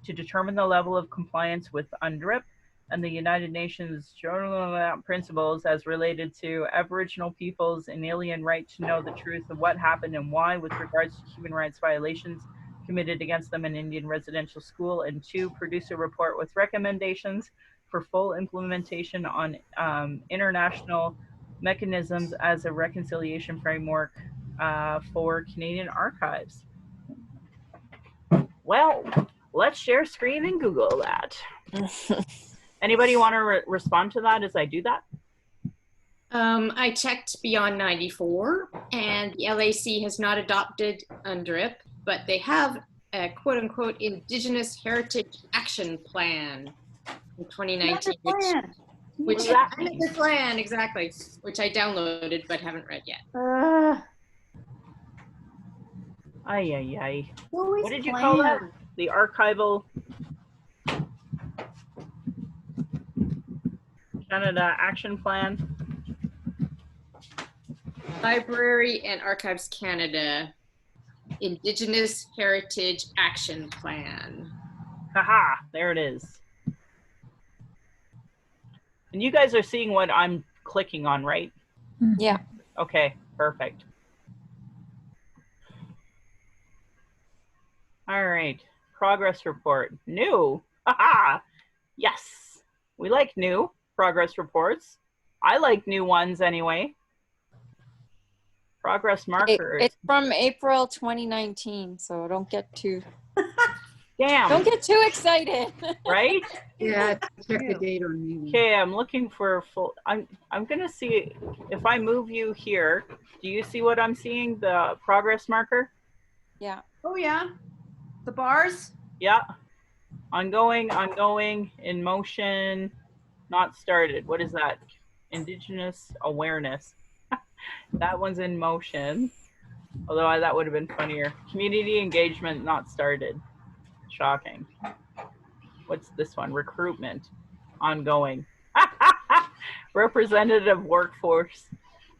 to determine the level of compliance with UNDRIP and the United Nations General Principles as related to Aboriginal people's inalienable right to know the truth of what happened and why with regards to human rights violations committed against them in Indian residential school, and 2, produce a report with recommendations for full implementation on international mechanisms as a reconciliation framework for Canadian archives. Well, let's share screen and Google that. Anybody want to respond to that as I do that? I checked Beyond 94, and the LAC has not adopted UNDRIP, but they have a quote-unquote Indigenous Heritage Action Plan in 2019, which the plan, exactly, which I downloaded but haven't read yet. What did you call that? The archival Canada Action Plan? Library and Archives Canada Indigenous Heritage Action Plan. Haha, there it is. And you guys are seeing what I'm clicking on, right? Yeah. Okay, perfect. All right, progress report. New. Haha. Yes, we like new progress reports. I like new ones anyway. Progress markers. It's from April 2019, so don't get too Damn. Don't get too excited. Right? Yeah, check the date on me. Okay, I'm looking for a full. I'm gonna see if I move you here. Do you see what I'm seeing? The progress marker? Yeah. Oh yeah. The bars? Yeah. Ongoing, in motion, not started. What is that? Indigenous awareness. That one's in motion. Although that would have been funnier. Community engagement not started. Shocking. What's this one? Recruitment. Ongoing. Representative workforce.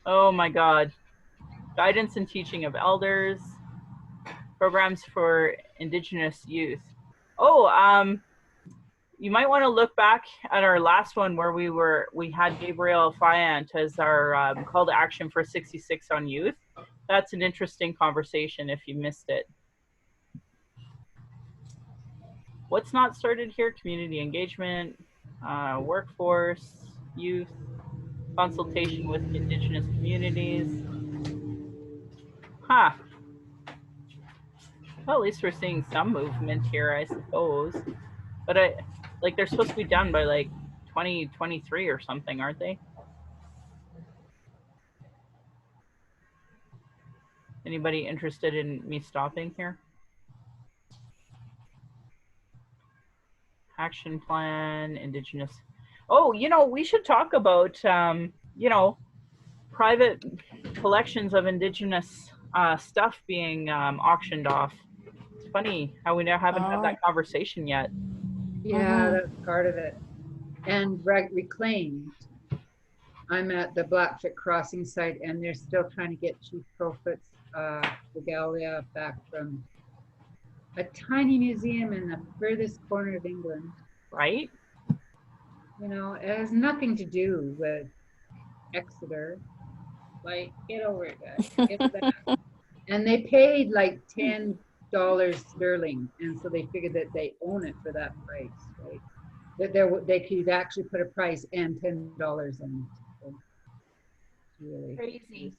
Oh my God. Guidance and teaching of elders. Programs for Indigenous youth. Oh, you might want to look back at our last one where we had Gabrielle Fayant as our call to action for 66 on youth. That's an interesting conversation if you missed it. What's not started here? Community engagement, workforce, youth, consultation with Indigenous communities. Huh. Well, at least we're seeing some movement here, I suppose. But like they're supposed to be done by like 2023 or something, aren't they? Anybody interested in me stopping here? Action plan, Indigenous. Oh, you know, we should talk about, you know, private collections of Indigenous stuff being auctioned off. It's funny how we haven't had that conversation yet. Yeah, that's part of it. And reclaimed. I'm at the Blackfoot Crossing site, and they're still trying to get Chief Crowfoot's regalia back from a tiny museum in the furthest corner of England. Right? You know, it has nothing to do with Exeter. Like, get over it, guys. Get back. And they paid like $10 sterling, and so they figured that they own it for that price, right? That they could actually put a price and $10 on it. So really Crazy.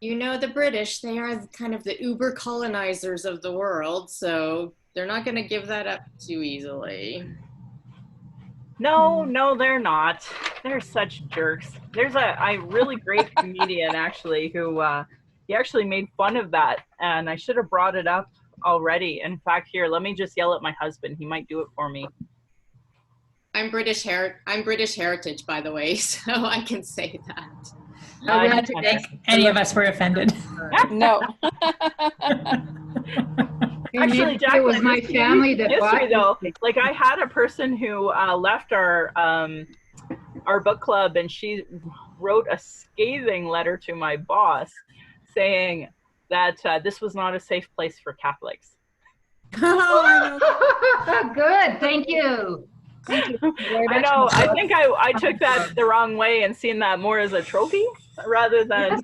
You know, the British, they are kind of the uber colonizers of the world, so they're not going to give that up too easily. No, no, they're not. They're such jerks. There's a really great comedian actually who he actually made fun of that, and I should have brought it up already. In fact, here, let me just yell at my husband. He might do it for me. I'm British heritage, by the way, so I can say that. I don't think any of us were offended. No. Actually, Jacqueline, it was my family that bought though. Like, I had a person who left our book club, and she wrote a scathing letter to my boss saying that this was not a safe place for Catholics. Oh, good. Thank you. I know. I think I took that the wrong way and seen that more as a trophy rather than.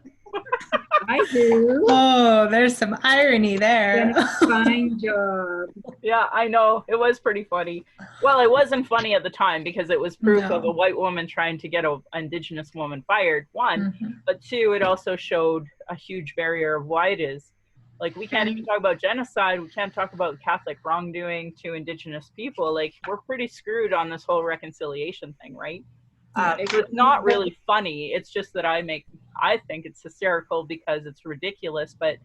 I do. Oh, there's some irony there. Fine job. Yeah, I know. It was pretty funny. Well, it wasn't funny at the time because it was proof of a white woman trying to get an Indigenous woman fired, one. But two, it also showed a huge barrier of why it is. Like, we can't even talk about genocide. We can't talk about Catholic wrongdoing to Indigenous people. Like, we're pretty screwed on this whole reconciliation thing, right? So it's not really funny. It's just that I think it's hysterical because it's ridiculous. But,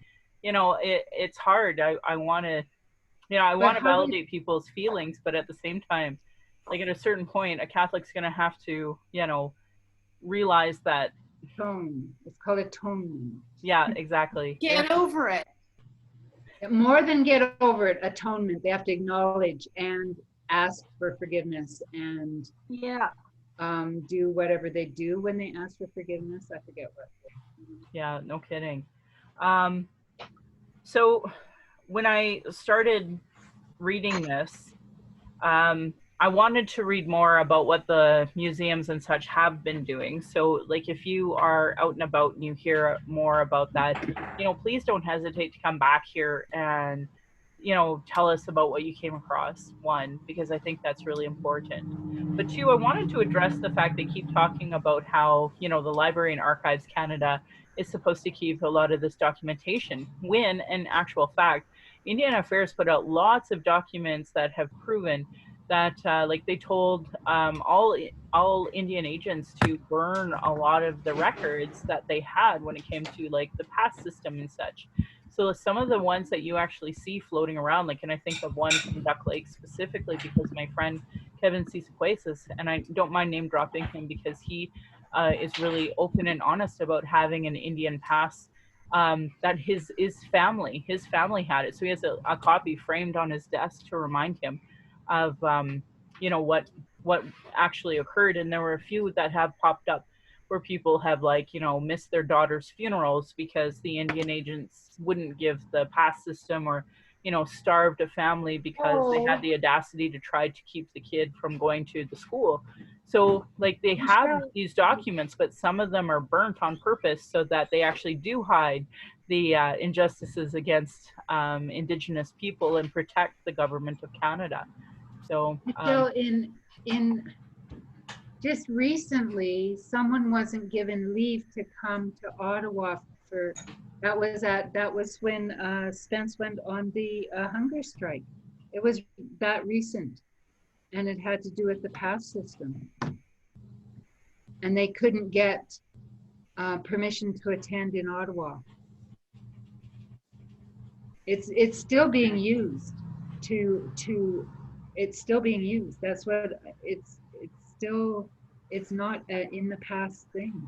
you know, it's hard. I want to, you know, I want to validate people's feelings. But at the same time, like, at a certain point, a Catholic's going to have to, you know, realize that. It's called atonement. Yeah, exactly. Get over it. More than get over it, atonement. They have to acknowledge and ask for forgiveness and do whatever they do when they ask for forgiveness. I forget what. Yeah, no kidding. So when I started reading this, I wanted to read more about what the museums and such have been doing. So, like, if you are out and about and you hear more about that, you know, please don't hesitate to come back here and, you know, tell us about what you came across, one, because I think that's really important. But two, I wanted to address the fact they keep talking about how, you know, the Library and Archives Canada is supposed to keep a lot of this documentation, when in actual fact, Indian Affairs put out lots of documents that have proven that like, they told all Indian agents to burn a lot of the records that they had when it came to, like, the pass system and such. So some of the ones that you actually see floating around, like, and I think of one from Duck Lake specifically because my friend Kevin Cisaquasis, and I don't mind name dropping him because he is really open and honest about having an Indian pass that his family had it. So he has a copy framed on his desk to remind him of you know, what actually occurred. And there were a few that have popped up where people have, like, you know, missed their daughter's funerals because the Indian agents wouldn't give the pass system, or, you know, starved a family because they had the audacity to try to keep the kid from going to the school. So, like, they have these documents, but some of them are burnt on purpose so that they actually do hide the injustices against Indigenous people and protect the government of Canada. So in just recently, someone wasn't given leave to come to Ottawa for that was when Spence went on the hunger strike. It was that recent, and it had to do with the pass system, and they couldn't get permission to attend in Ottawa. it's still being used it's still being used. That's what it's not in the past thing.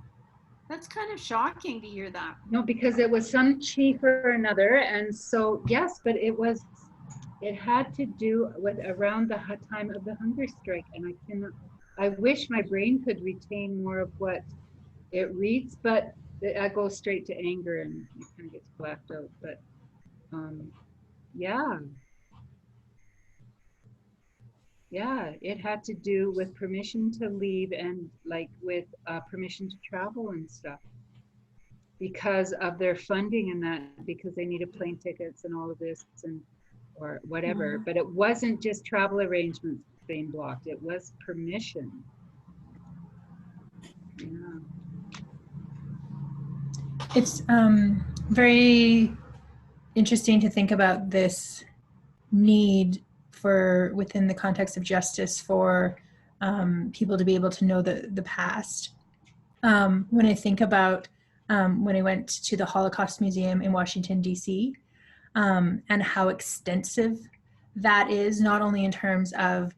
That's kind of shocking to hear that. No, because it was some chief or another, and so yes, but it had to do with around the time of the hunger strike, and I wish my brain could retain more of what it reads, but I go straight to anger and it kind of gets blacked out. But yeah, it had to do with permission to leave and like with permission to travel and stuff because of their funding and that, because they needed plane tickets and all of this and or whatever. But it wasn't just travel arrangements being blocked, it was permission. Yeah. It's very interesting to think about this need for, within the context of justice, for people to be able to know the past. When I think about when I went to the Holocaust Museum in Washington, D.C., and how extensive that is, not only in terms of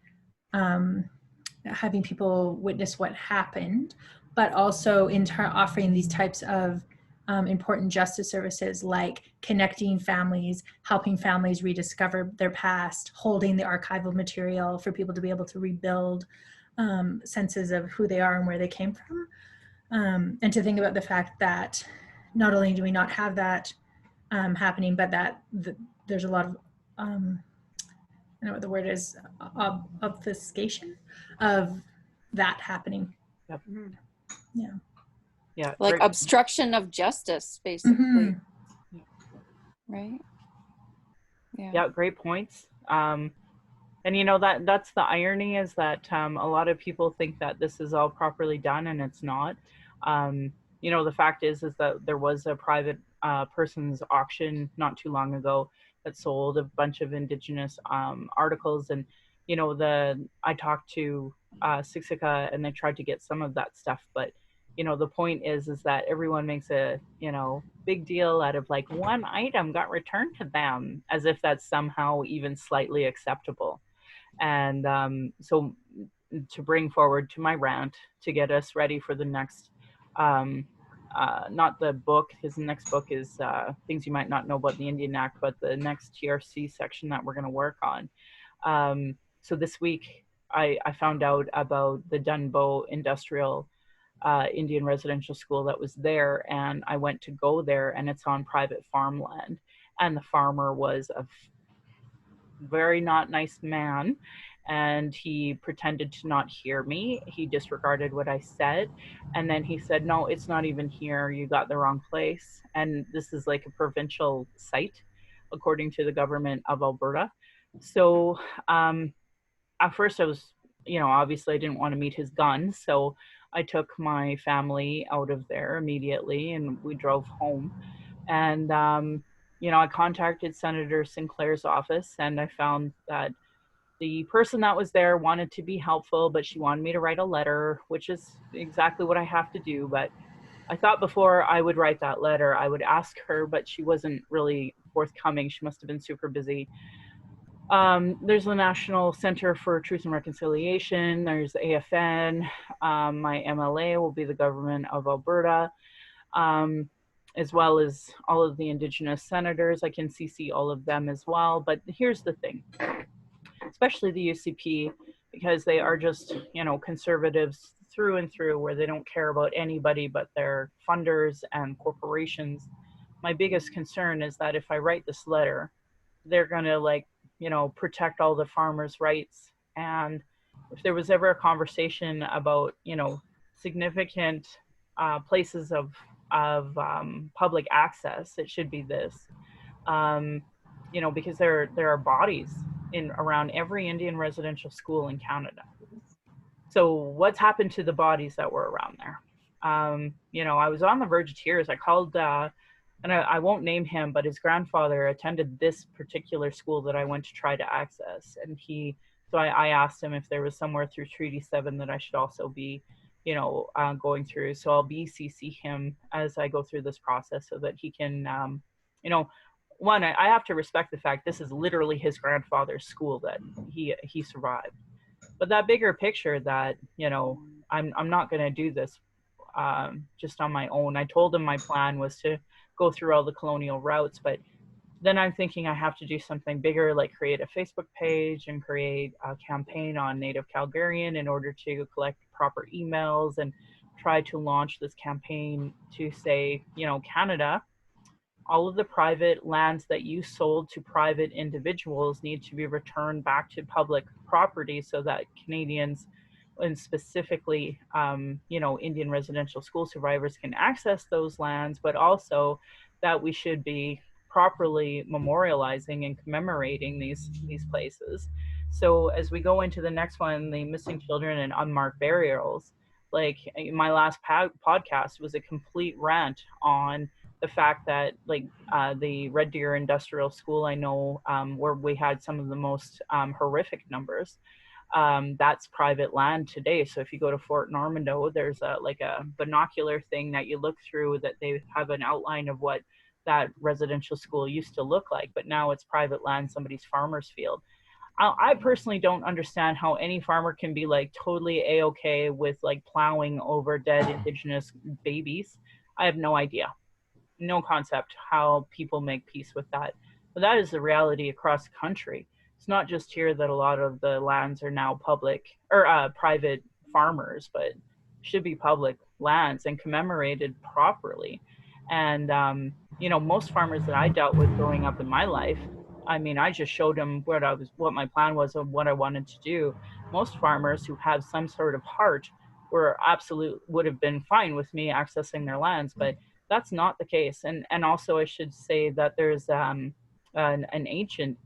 having people witness what happened, but also in offering these types of important justice services like connecting families, helping families rediscover their past, holding the archival material for people to be able to rebuild senses of who they are and where they came from. And to think about the fact that not only do we not have that happening, but that there's a lot of, I don't know what the word is, obfuscation of that happening. Yep. Yeah. Yeah. Like great. obstruction of justice, basically. Mm-hmm. Right? Yeah, great points. And you know, that's the irony, is that a lot of people think that this is all properly done and it's not. You know, the fact is that there was a private person's auction not too long ago that sold a bunch of Indigenous articles, and you know, I talked to Siksika and they tried to get some of that stuff, but you know, the point is that everyone makes a, you know, big deal out of like one item got returned to them, as if that's somehow even slightly acceptable. And so to bring forward to my rant, to get us ready for the next, not the book, his next book is Things You Might Not Know About the Indian Act, but the next TRC section that we're going to work on. So this week, I found out about the Dunbow Industrial Indian Residential School that was there, and I went to go there, and it's on private farmland, and the farmer was a very not nice man, and he pretended to not hear me. He disregarded what I said, and then he said, no, it's not even here, you got the wrong place. And this is like a provincial site according to the government of Alberta. So at first I was, you know, obviously I didn't want to meet his gun, so I took my family out of there immediately and we drove home. And you know, I contacted Senator Sinclair's office, and I found that the person that was there wanted to be helpful, but she wanted me to write a letter, which is exactly what I have to do. But I thought before I would write that letter, I would ask her, but she wasn't really forthcoming. She must have been super busy. There's the National Center for Truth and Reconciliation. There's AFN. My MLA will be the government of Alberta. As well as all of the Indigenous senators. I can CC all of them as well. But here's the thing, especially the UCP, because they are just, you know, conservatives through and through, where they don't care about anybody but their funders and corporations. My biggest concern is that if I write this letter, they're gonna, like, you know, protect all the farmers' rights. And if there was ever a conversation about, you know, significant places of public access, it should be this. You know, because there are bodies in around every Indian residential school in Canada. So what's happened to the bodies that were around there? You know, I was on the verge of tears. I called, and I won't name him, but his grandfather attended this particular school that I went to try to access. And so I asked him if there was somewhere through Treaty 7 that I should also be, you know, going through. So I'll BCC him as I go through this process so that he can, you know, one, I have to respect the fact this is literally his grandfather's school that he survived. But that bigger picture that, you know, I'm not going to do this just on my own. I told him my plan was to go through all the colonial routes, but then I'm thinking I have to do something bigger, like create a Facebook page and create a campaign on Native Calgarian in order to collect proper emails and try to launch this campaign to say, you know, Canada, all of the private lands that you sold to private individuals need to be returned back to public property so that Canadians, and specifically, you know, Indian residential school survivors can access those lands, but also that we should be properly memorializing and commemorating these places. So as we go into the next one, the missing children and unmarked burials, like my last podcast was a complete rant on the fact that like the Red Deer Industrial School, I know where we had some of the most horrific numbers, that's private land today. So if you go to Fort Normandeau, there's like a binocular thing that you look through that they have an outline of what that residential school used to look like, but now it's private land, somebody's farmer's field. I personally don't understand how any farmer can be like totally a-okay with like plowing over dead Indigenous babies. I have no idea, no concept how people make peace with that. But that is the reality across the country. It's not just here that a lot of the lands are now public or private farmers, but should be public lands and commemorated properly. And you know, most farmers that I dealt with growing up in my life, I mean, I just showed them what my plan was of what I wanted to do. Most farmers who have some sort of heart would have been fine with me accessing their lands, but that's not the case. And also I should say that there's an ancient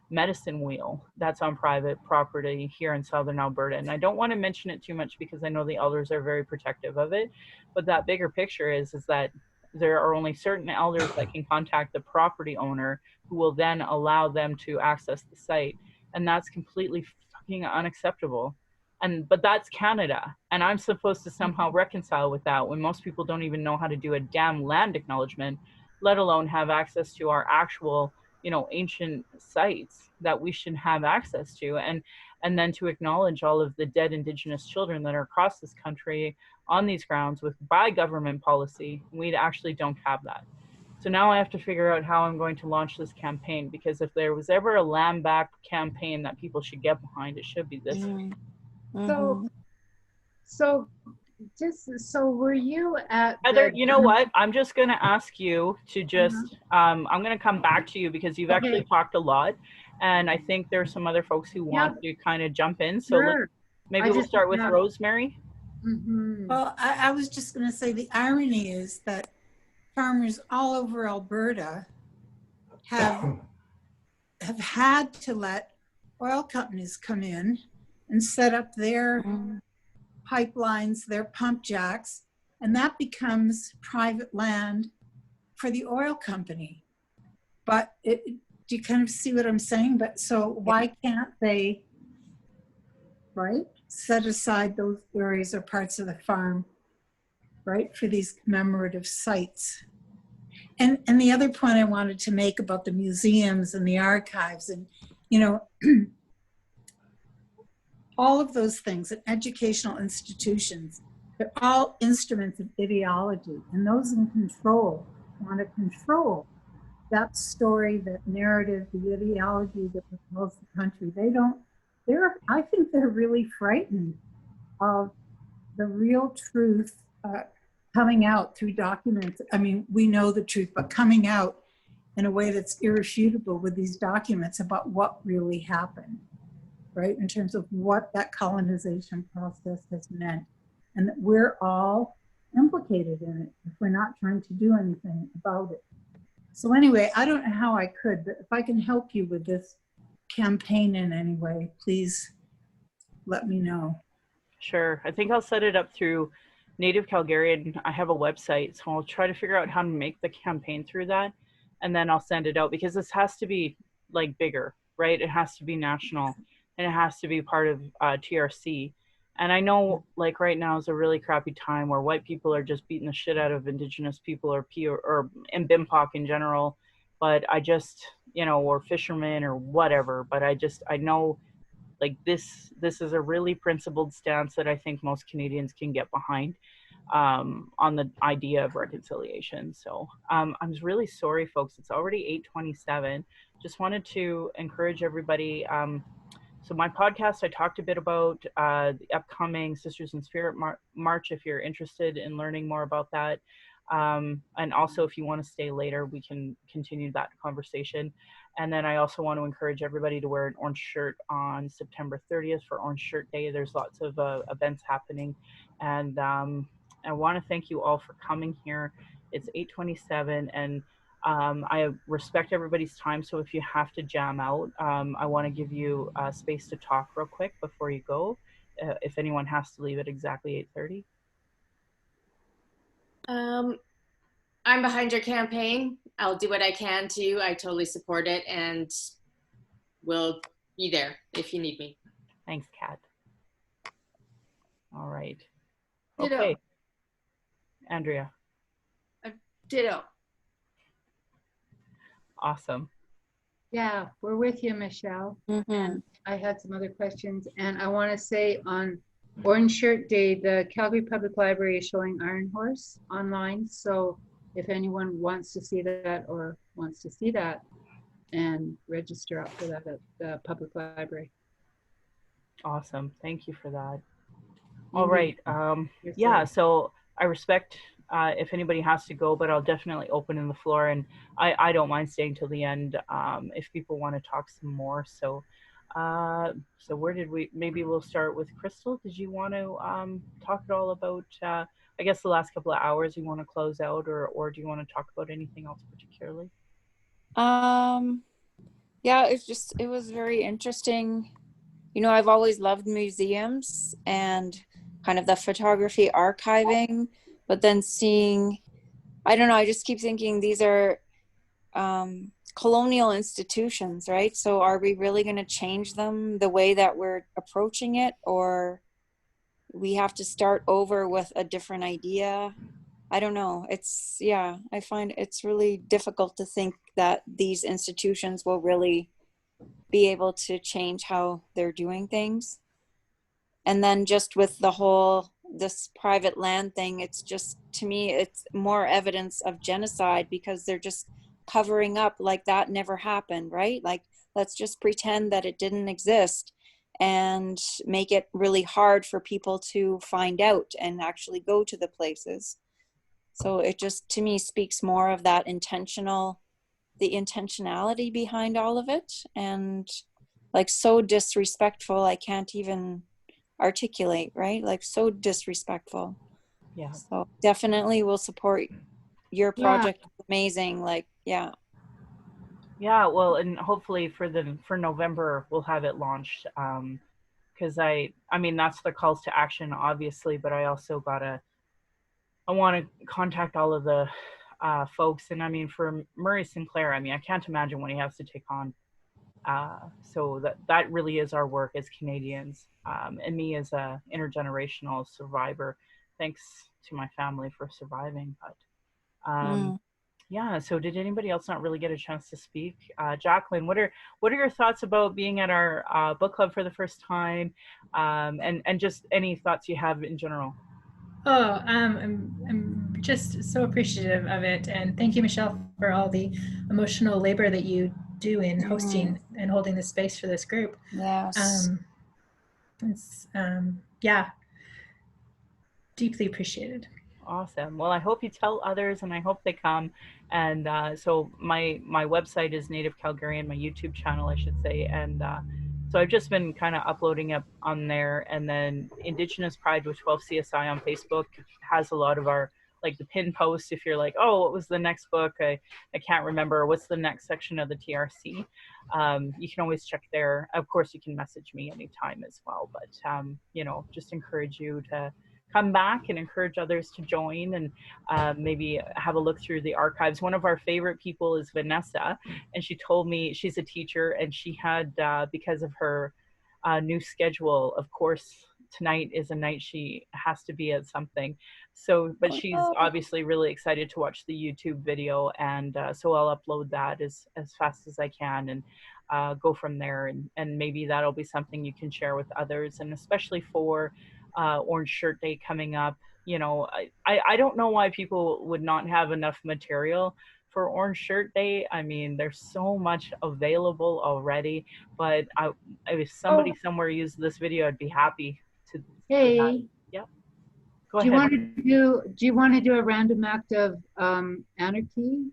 medicine wheel that's on private property here in southern Alberta. And I don't want to mention it too much because I know the elders are very protective of it. But that bigger picture is that there are only certain elders that can contact the property owner who will then allow them to access the site. And that's completely fucking unacceptable. But that's Canada. And I'm supposed to somehow reconcile with that when most people don't even know how to do a damn land acknowledgement, let alone have access to our actual, you know, ancient sites that we should have access to, and then to acknowledge all of the dead Indigenous children that are across this country on these grounds by government policy. We actually don't have that. So now I have to figure out how I'm going to launch this campaign, because if there was ever a land back campaign that people should get behind, it should be this. So were you at Heather, you know what? I'm just going to ask you to just, I'm going to come back to you because you've actually talked a lot. And I think there's some other folks who want to kind of jump in. So maybe we'll start with Rosemary. Well, I was just going to say the irony is that farmers all over Alberta have had to let oil companies come in and set up their pipelines, their pump jacks, and that becomes private land for the oil company. But do you kind of see what I'm saying? But so why can't they, right, set aside those areas or parts of the farm, right, for these commemorative sites? And the other point I wanted to make about the museums and the archives and, you know, all of those things and educational institutions, they're all instruments of ideology, and those in control want to control that story, that narrative, the ideology that propels the country. I think they're really frightened of the real truth coming out through documents. I mean, we know the truth, but coming out in a way that's irrefutable with these documents about what really happened, right? In terms of what that colonization process has meant, and that we're all implicated in it if we're not trying to do anything about it. So anyway, I don't know how I could, but if I can help you with this campaign in any way, please let me know. Sure. I think I'll set it up through Native Calgarian. I have a website, so I'll try to figure out how to make the campaign through that, and then I'll send it out, because this has to be like bigger, right? It has to be national, and it has to be part of TRC. And I know like right now is a really crappy time where white people are just beating the shit out of Indigenous people or and BIMPOC in general. but I just, you know, or fishermen or whatever, but I know like this is a really principled stance that I think most Canadians can get behind, on the idea of reconciliation. So I'm really sorry, folks. It's already 8:27. Just wanted to encourage everybody. So my podcast, I talked a bit about the upcoming Sisters in Spirit March, if you're interested in learning more about that. And also, if you want to stay later, we can continue that conversation. And then I also want to encourage everybody to wear an orange shirt on September 30th for Orange Shirt Day. There's lots of events happening. And I want to thank you all for coming here. It's 8:27, and I respect everybody's time. So if you have to jam out, I want to give you space to talk real quick before you go, if anyone has to leave at exactly 8:30. I'm behind your campaign. I'll do what I can to. I totally support it, and will be there if you need me. Thanks, Kat. All right. Ditto. Okay. Andrea. Ditto. Awesome. Yeah, we're with you, Michelle. And I had some other questions, and I want to say on Orange Shirt Day, the Calgary Public Library is showing Iron Horse online. So if anyone wants to see that or wants to see that, and register up for that at the public library. Awesome. Thank you for that. All right. You're Yeah, safe. so I respect if anybody has to go, but I'll definitely open in the floor, and I don't mind staying till the end if people want to talk some more. So so where did maybe we'll start with Crystal. Did you want to talk at all about, I guess the last couple of hours you want to close out, or do you want to talk about anything else particularly? Yeah, it was very interesting. You know, I've always loved museums and kind of the photography archiving, but then seeing, I don't know, I just keep thinking these are colonial institutions, right? So are we really going to change them the way that we're approaching it, or we have to start over with a different idea? I don't know. I find it's really difficult to think that these institutions will really be able to change how they're doing things. And then just with this private land thing, it's just, to me, it's more evidence of genocide, because they're just covering up like that never happened, right? Like, let's just pretend that it didn't exist and make it really hard for people to find out and actually go to the places. So it just, to me, speaks more of that the intentionality behind all of it, and like so disrespectful, I can't even articulate, right? Like so disrespectful. Yeah. So definitely will support your project. Yeah. Amazing. Like, yeah. Yeah, well, and hopefully for November we'll have it launched. Because I mean that's the calls to action, obviously, but I also I want to contact all of the folks, and I mean for Murray Sinclair, I mean I can't imagine what he has to take on. So that really is our work as Canadians, and me as a intergenerational survivor. Thanks to my family for surviving, but. Yeah, so did anybody else not really get a chance to speak? Jacqueline, what are your thoughts about being at our book club for the first time, and just any thoughts you have in general? Oh, I'm just so appreciative of it, and thank you, Michelle, for all the emotional labor that you do in hosting and holding the space for this group. Yes. It's yeah, deeply appreciated. Awesome. Well, I hope you tell others, and I hope they come. And so my website is Native Calgarian, my YouTube channel, I should say, and so I've just been kind of uploading up on there. And then Indigenous Pride with 12 CSI on Facebook has a lot of our, like the pin posts. If you're like, oh, what was the next book? I can't remember. What's the next section of the TRC? You can always check there. Of course, you can message me anytime as well. But you know, just encourage you to come back and encourage others to join, and maybe have a look through the archives. One of our favorite people is Vanessa, and she told me she's a teacher, and she had, because of her new schedule, of course, tonight is a night she has to be at something. So, but she's obviously really excited to watch the YouTube video, and so I'll upload that as fast as I can, and go from there. And maybe that'll be something you can share with others, and especially for Orange Shirt Day coming up. You know, I don't know why people would not have enough material for Orange Shirt Day. I mean, there's so much available already, but if somebody somewhere used this video, I'd be happy to. Hey. Yep. Go Do ahead. you want to do a random act of anarchy?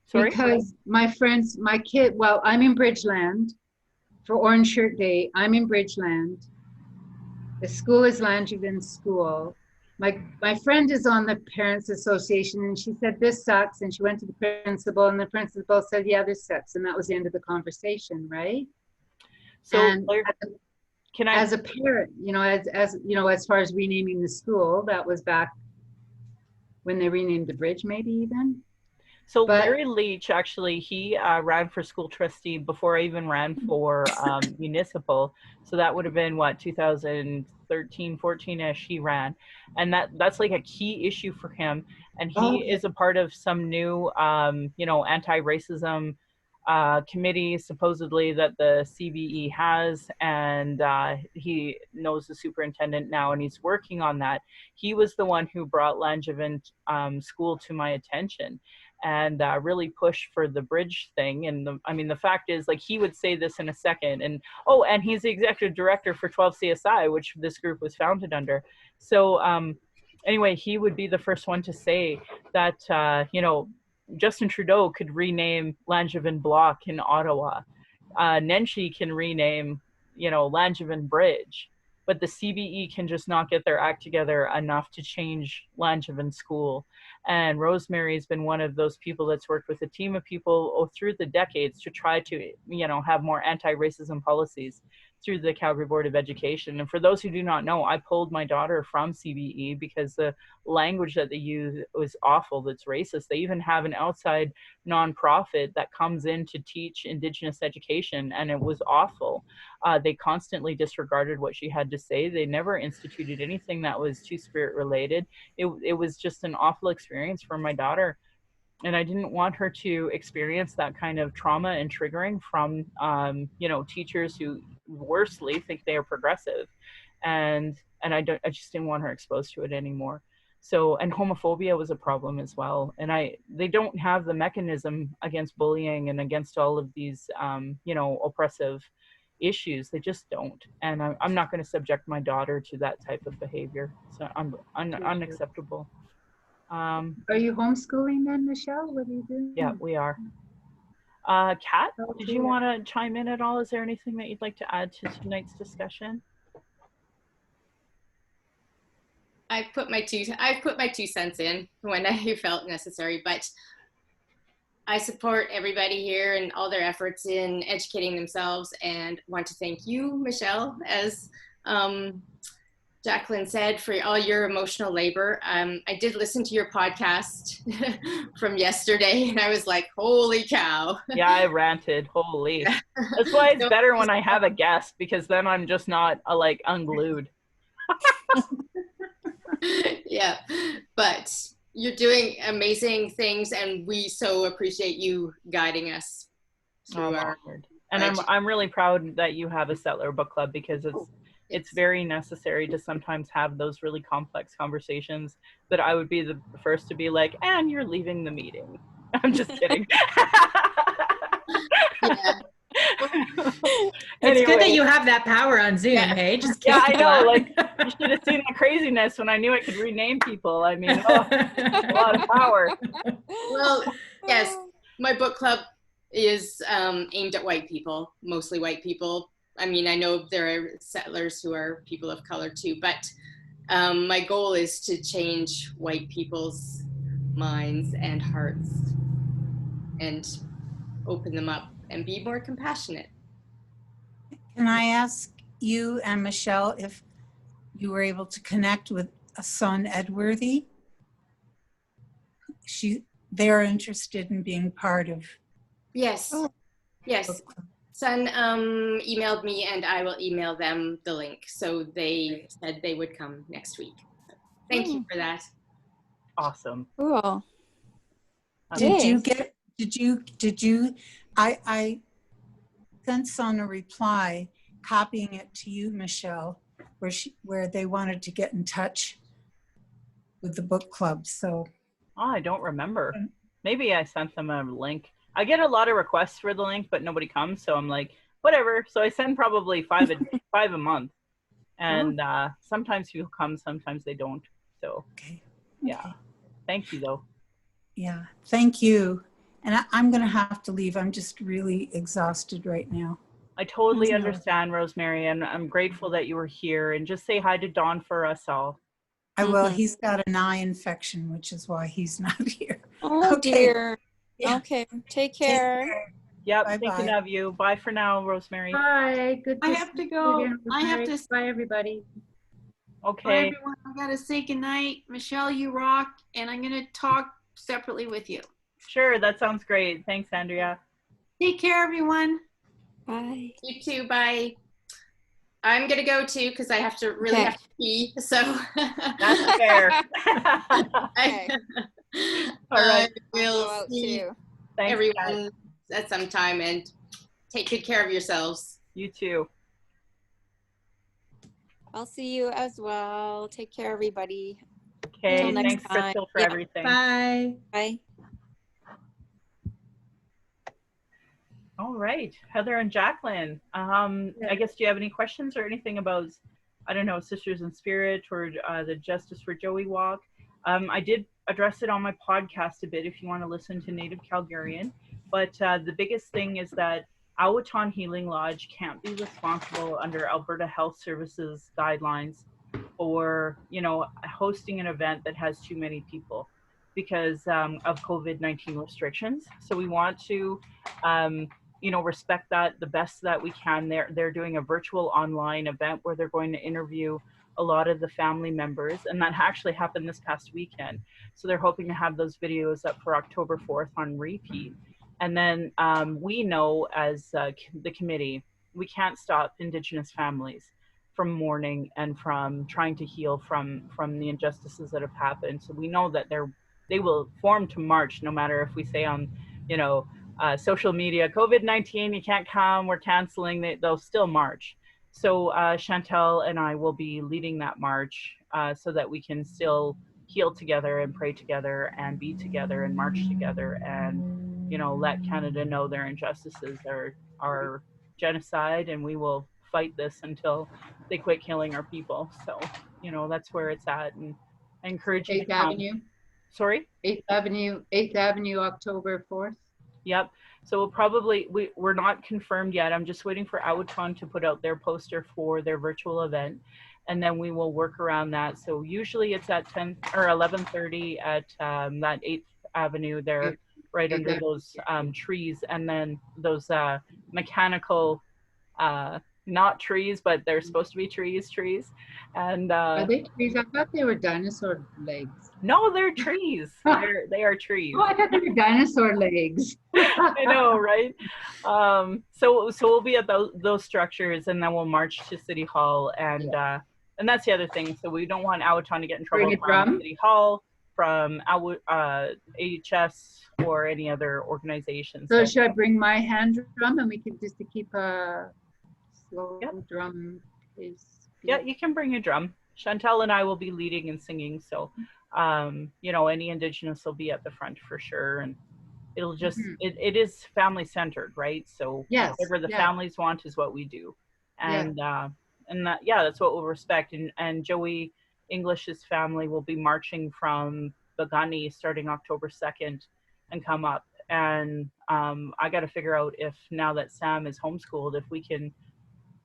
Sorry? Because my friends, my kid, well, I'm in Bridgeland for Orange Shirt Day. I'm in Bridgeland. The school is Langevin School. My friend is on the Parents Association, and she said, this sucks. And she went to the principal, and the principal said, yeah, this sucks. And that was the end of the conversation, right? So and can I, as a parent, you know, as you know, as far as renaming the school, that was back when they renamed the bridge, maybe even. So Larry Leach, actually, he ran for school trustee before I even ran for municipal. So that would have been, what, 2013, 14-ish, he ran. And that's like a key issue for him. And he is a part of some new, you know, anti-racism committee, supposedly, that the CBE has. And he knows the superintendent now, and he's working on that. He was the one who brought Langevin School to my attention, and really push for the bridge thing. And I mean, the fact is, like, he would say this in a second. And and he's the executive director for 12 CSI, which this group was founded under. So anyway, he would be the first one to say that, you know, Justin Trudeau could rename Langevin Block in Ottawa. Nenshi can rename, you know, Langevin Bridge. But the CBE can just not get their act together enough to change Langevin School. And Rosemary has been one of those people that's worked with a team of people through the decades to try to, you know, have more anti-racism policies through the Calgary Board of Education. And for those who do not know, I pulled my daughter from CBE because the language that they use was awful, that's racist. They even have an outside nonprofit that comes in to teach Indigenous education, and it was awful. They constantly disregarded what she had to say. They never instituted anything that was Two-Spirit related. It was just an awful experience for my daughter. And I didn't want her to experience that kind of trauma and triggering from, you know, teachers who worsely think they are progressive. And I just didn't want her exposed to it anymore. So, and homophobia was a problem as well. And they don't have the mechanism against bullying and against all of these, you know, oppressive issues. They just don't. And I'm not going to subject my daughter to that type of behavior. So unacceptable. Are you homeschooling then, Michelle? What are you doing? Yeah, we are. Kat, did you want to chime in at all? Is there anything that you'd like to add to tonight's discussion? I put my 2 cents in when I felt necessary, but I support everybody here and all their efforts in educating themselves, and want to thank you, Michelle, as Jacqueline said, for all your emotional labor. I did listen to your podcast from yesterday, and I was like, holy cow. Yeah, I ranted. Holy. That's why it's better when I have a guest, because then I'm just not like unglued. Yeah, but you're doing amazing things, and we so appreciate you guiding us through our. And I'm really proud that you have a Settler Book Club, because it's very necessary to sometimes have those really complex conversations that I would be the first to be like, and you're leaving the meeting. I'm just kidding. Yeah. It's good that you have that power on Zoom, hey? Just yeah, I know. Like, you should have seen the craziness when I knew I could rename people. I mean, a lot of power. Well, yes, my book club is aimed at white people, mostly white people. I mean, I know there are settlers who are people of color too, but my goal is to change white people's minds and hearts and open them up and be more compassionate. Can I ask you and Michelle if you were able to connect with Asan Edworthy? They're interested in being part of. Yes. Yes. son emailed me, and I will email them the link. So they said they would come next week. Thank you for that. Awesome. Cool. Did you Okay. get, I sent Son a reply copying it to you, Michelle, where they wanted to get in touch with the book club. So Oh, I don't remember. Maybe I sent them a link. I get a lot of requests for the link, but nobody comes. So I'm like, whatever. So I send probably five a month. And sometimes people come, sometimes they don't. So okay. yeah. Thank you though. Yeah, thank you. And I'm going to have to leave. I'm just really exhausted right now. I totally So- understand, Rosemary, and I'm grateful that you were here. And just say hi to Don for us all. I will. Mhm. He's got an eye infection, which is why he's not here. Oh Okay. dear. Yeah. Okay. Take Take care. care. Yep, Bye-bye. thinking of you. Bye for now, Rosemary. Bye. Good. I have to go. I have to. Bye, everybody. Bye, Okay. everyone. I gotta say goodnight. Michelle, you rock, and I'm gonna talk separately with you. Sure, that sounds great. Thanks, Andrea. Take care, everyone. Bye. You too. Bye. I'm gonna go too because I have to really Okay. have to pee. So That's fair. Okay. All right. I will Go out see too. Thanks, everyone guys. at some time, and take good care of yourselves. You too. I'll see you as well. Take care, everybody. Okay. Until next Thanks, time. Crystal, for Yeah. everything. Bye. Bye. All right, Heather and Jacqueline. I guess, do you have any questions or anything about, I don't know, Sisters in Spirit or the Justice for Joey walk? I did address it on my podcast a bit if you want to listen to Native Calgarian, but the biggest thing is that Awaton Healing Lodge can't be responsible under Alberta Health Services guidelines for, you know, hosting an event that has too many people because of COVID-19 restrictions. So we want to you know, respect that the best that we can. They're doing a virtual online event where they're going to interview a lot of the family members, and that actually happened this past weekend. So they're hoping to have those videos up for October 4th on repeat. And then we know as the committee, we can't stop Indigenous families from mourning and from trying to heal from the injustices that have happened. So we know that they will form to march no matter if we say on, you know, social media, COVID-19, you can't come, we're canceling, they'll still march. So Chantel and I will be leading that march so that we can still heal together and pray together and be together and march together and, you know, let Canada know their injustices are genocide, and we will fight this until they quit killing our people. So, you know, that's where it's at, and I encourage you to 8th come. Avenue. Sorry? 8th Avenue, October 4th. Yep. So we'll probably, we're not confirmed yet. I'm just waiting for Awaton to put out their poster for their virtual event, and then we will work around that. So usually it's at 10 or 11:30 at that 8th Avenue there, right 8th under Avenue. those trees, and then those mechanical, not trees, but they're supposed to be trees. And Are they trees? I thought they were dinosaur legs. no, they're trees. They are trees. Oh, I thought they were dinosaur legs. I know, right? So we'll be at those structures, and then we'll march to City Hall, and that's the other thing. So we don't want Awaton to get in trouble Bring a from drum? City Hall, from AHS, or any other organization. So should I bring my hand drum, and we could just to keep a slow drum pace? Yeah, you can bring a drum. Chantel and I will be leading and singing. So, you know, any Indigenous will be at the front for sure. And it'll just, it is family centered, right? So Yes, whatever the yeah. families want is what we do. And, and that, that's what we'll respect. And Joey English's family will be marching from Bagani starting October 2nd and come up. And I got to figure out if, now that Sam is homeschooled, if we can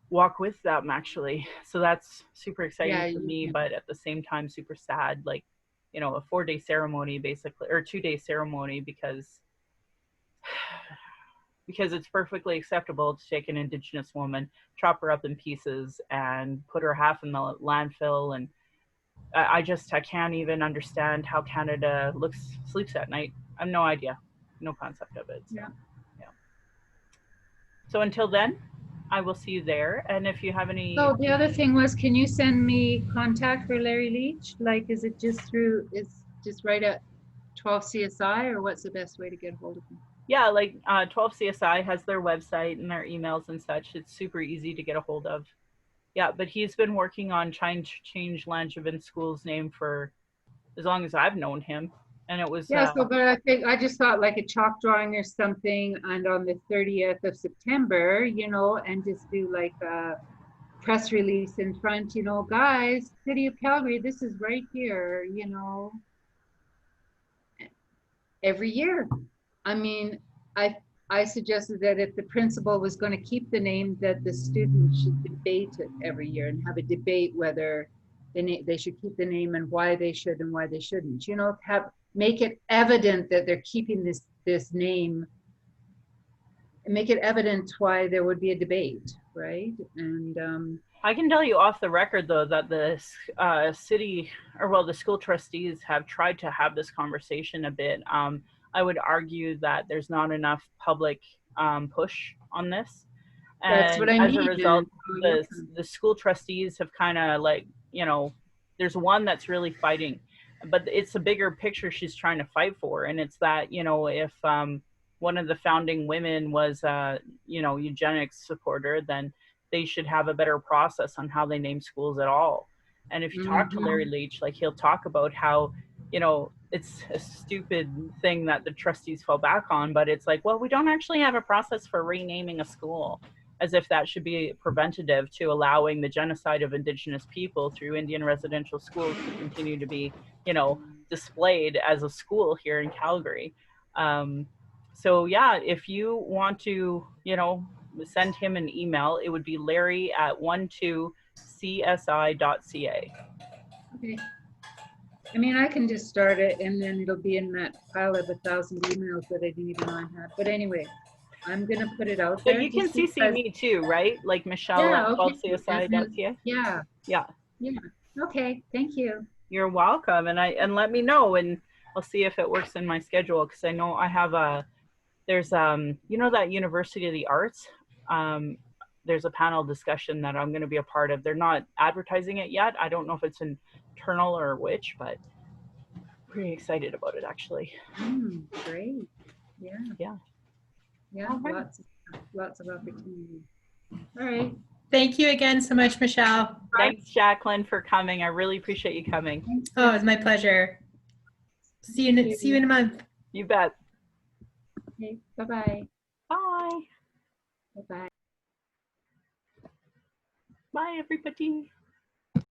walk with them actually. So that's super exciting for me, but at the same time super sad, like, you know, a 4-day ceremony basically, or 2-day ceremony, because it's perfectly acceptable to take an Indigenous woman, chop her up in pieces, and put her half in the landfill. And I can't even understand how Canada sleeps at night. I have no idea, no concept of it. So, yeah. So until then, I will see you there. And if you have any, So the other thing was, can you send me contact for Larry Leach? Like, is it just through, is just right at 12 CSI, or what's the best way to get hold of him? yeah, like 12 CSI has their website and their emails and such. It's super easy to get a hold of. Yeah, but he's been working on trying to change Langevin School's name for as long as I've known him. And it was, Yeah, so, but I think, I just thought like a chalk drawing or something, and on the 30th of September, you know, and just do like a press release in front, you know, guys, City of Calgary, this is right here, you know, every year. I mean, I suggested that if the principal was going to keep the name, that the students should debate it every year and have a debate whether they should keep the name and why they should and why they shouldn't. You know, make it evident that they're keeping this name, and make it evident why there would be a debate, right? And I can tell you off the record, though, that the city, or well, the school trustees have tried to have this conversation a bit. I would argue that there's not enough public push on this. that's And what I as mean. a result, the school trustees have kind of like, you know, there's one that's really fighting, but it's a bigger picture she's trying to fight for. And it's that, you know, if one of the founding women was, you know, eugenics supporter, then they should have a better process on how they name schools at all. And if you talk to Larry Leach, like he'll talk about how, you know, it's a stupid thing that the trustees fall back on, but it's like, well, we don't actually have a process for renaming a school, as if that should be preventative to allowing the genocide of Indigenous people through Indian residential schools to continue to be, you know, displayed as a school here in Calgary. So yeah, if you want to, you know, send him an email, it would be larry@12csi.ca. Okay. I mean, I can just start it and then it'll be in that pile of 1,000 emails that I didn't even know I had. But anyway, I'm going to put it out there. But you can CC me too, right? Like Michelle Yeah, at okay. 12csi.ca? Yeah. Yeah. Yeah. Okay. Thank you. You're welcome. And let me know, and I'll see if it works in my schedule, because I know I have there's you know, that University of the Arts, there's a panel discussion that I'm going to be a part of. They're not advertising it yet. I don't know if it's internal or which, but pretty excited about it actually. Great. Yeah. Yeah. Yeah. Right. Lots of opportunity. All right. Thank you again so much, Michelle. Thanks, Jacqueline, for coming. I really appreciate you coming. Thanks. Oh, it's my pleasure. See you in a month. You bet. Okay. Bye-bye. Bye. Bye-bye. Bye, everybody.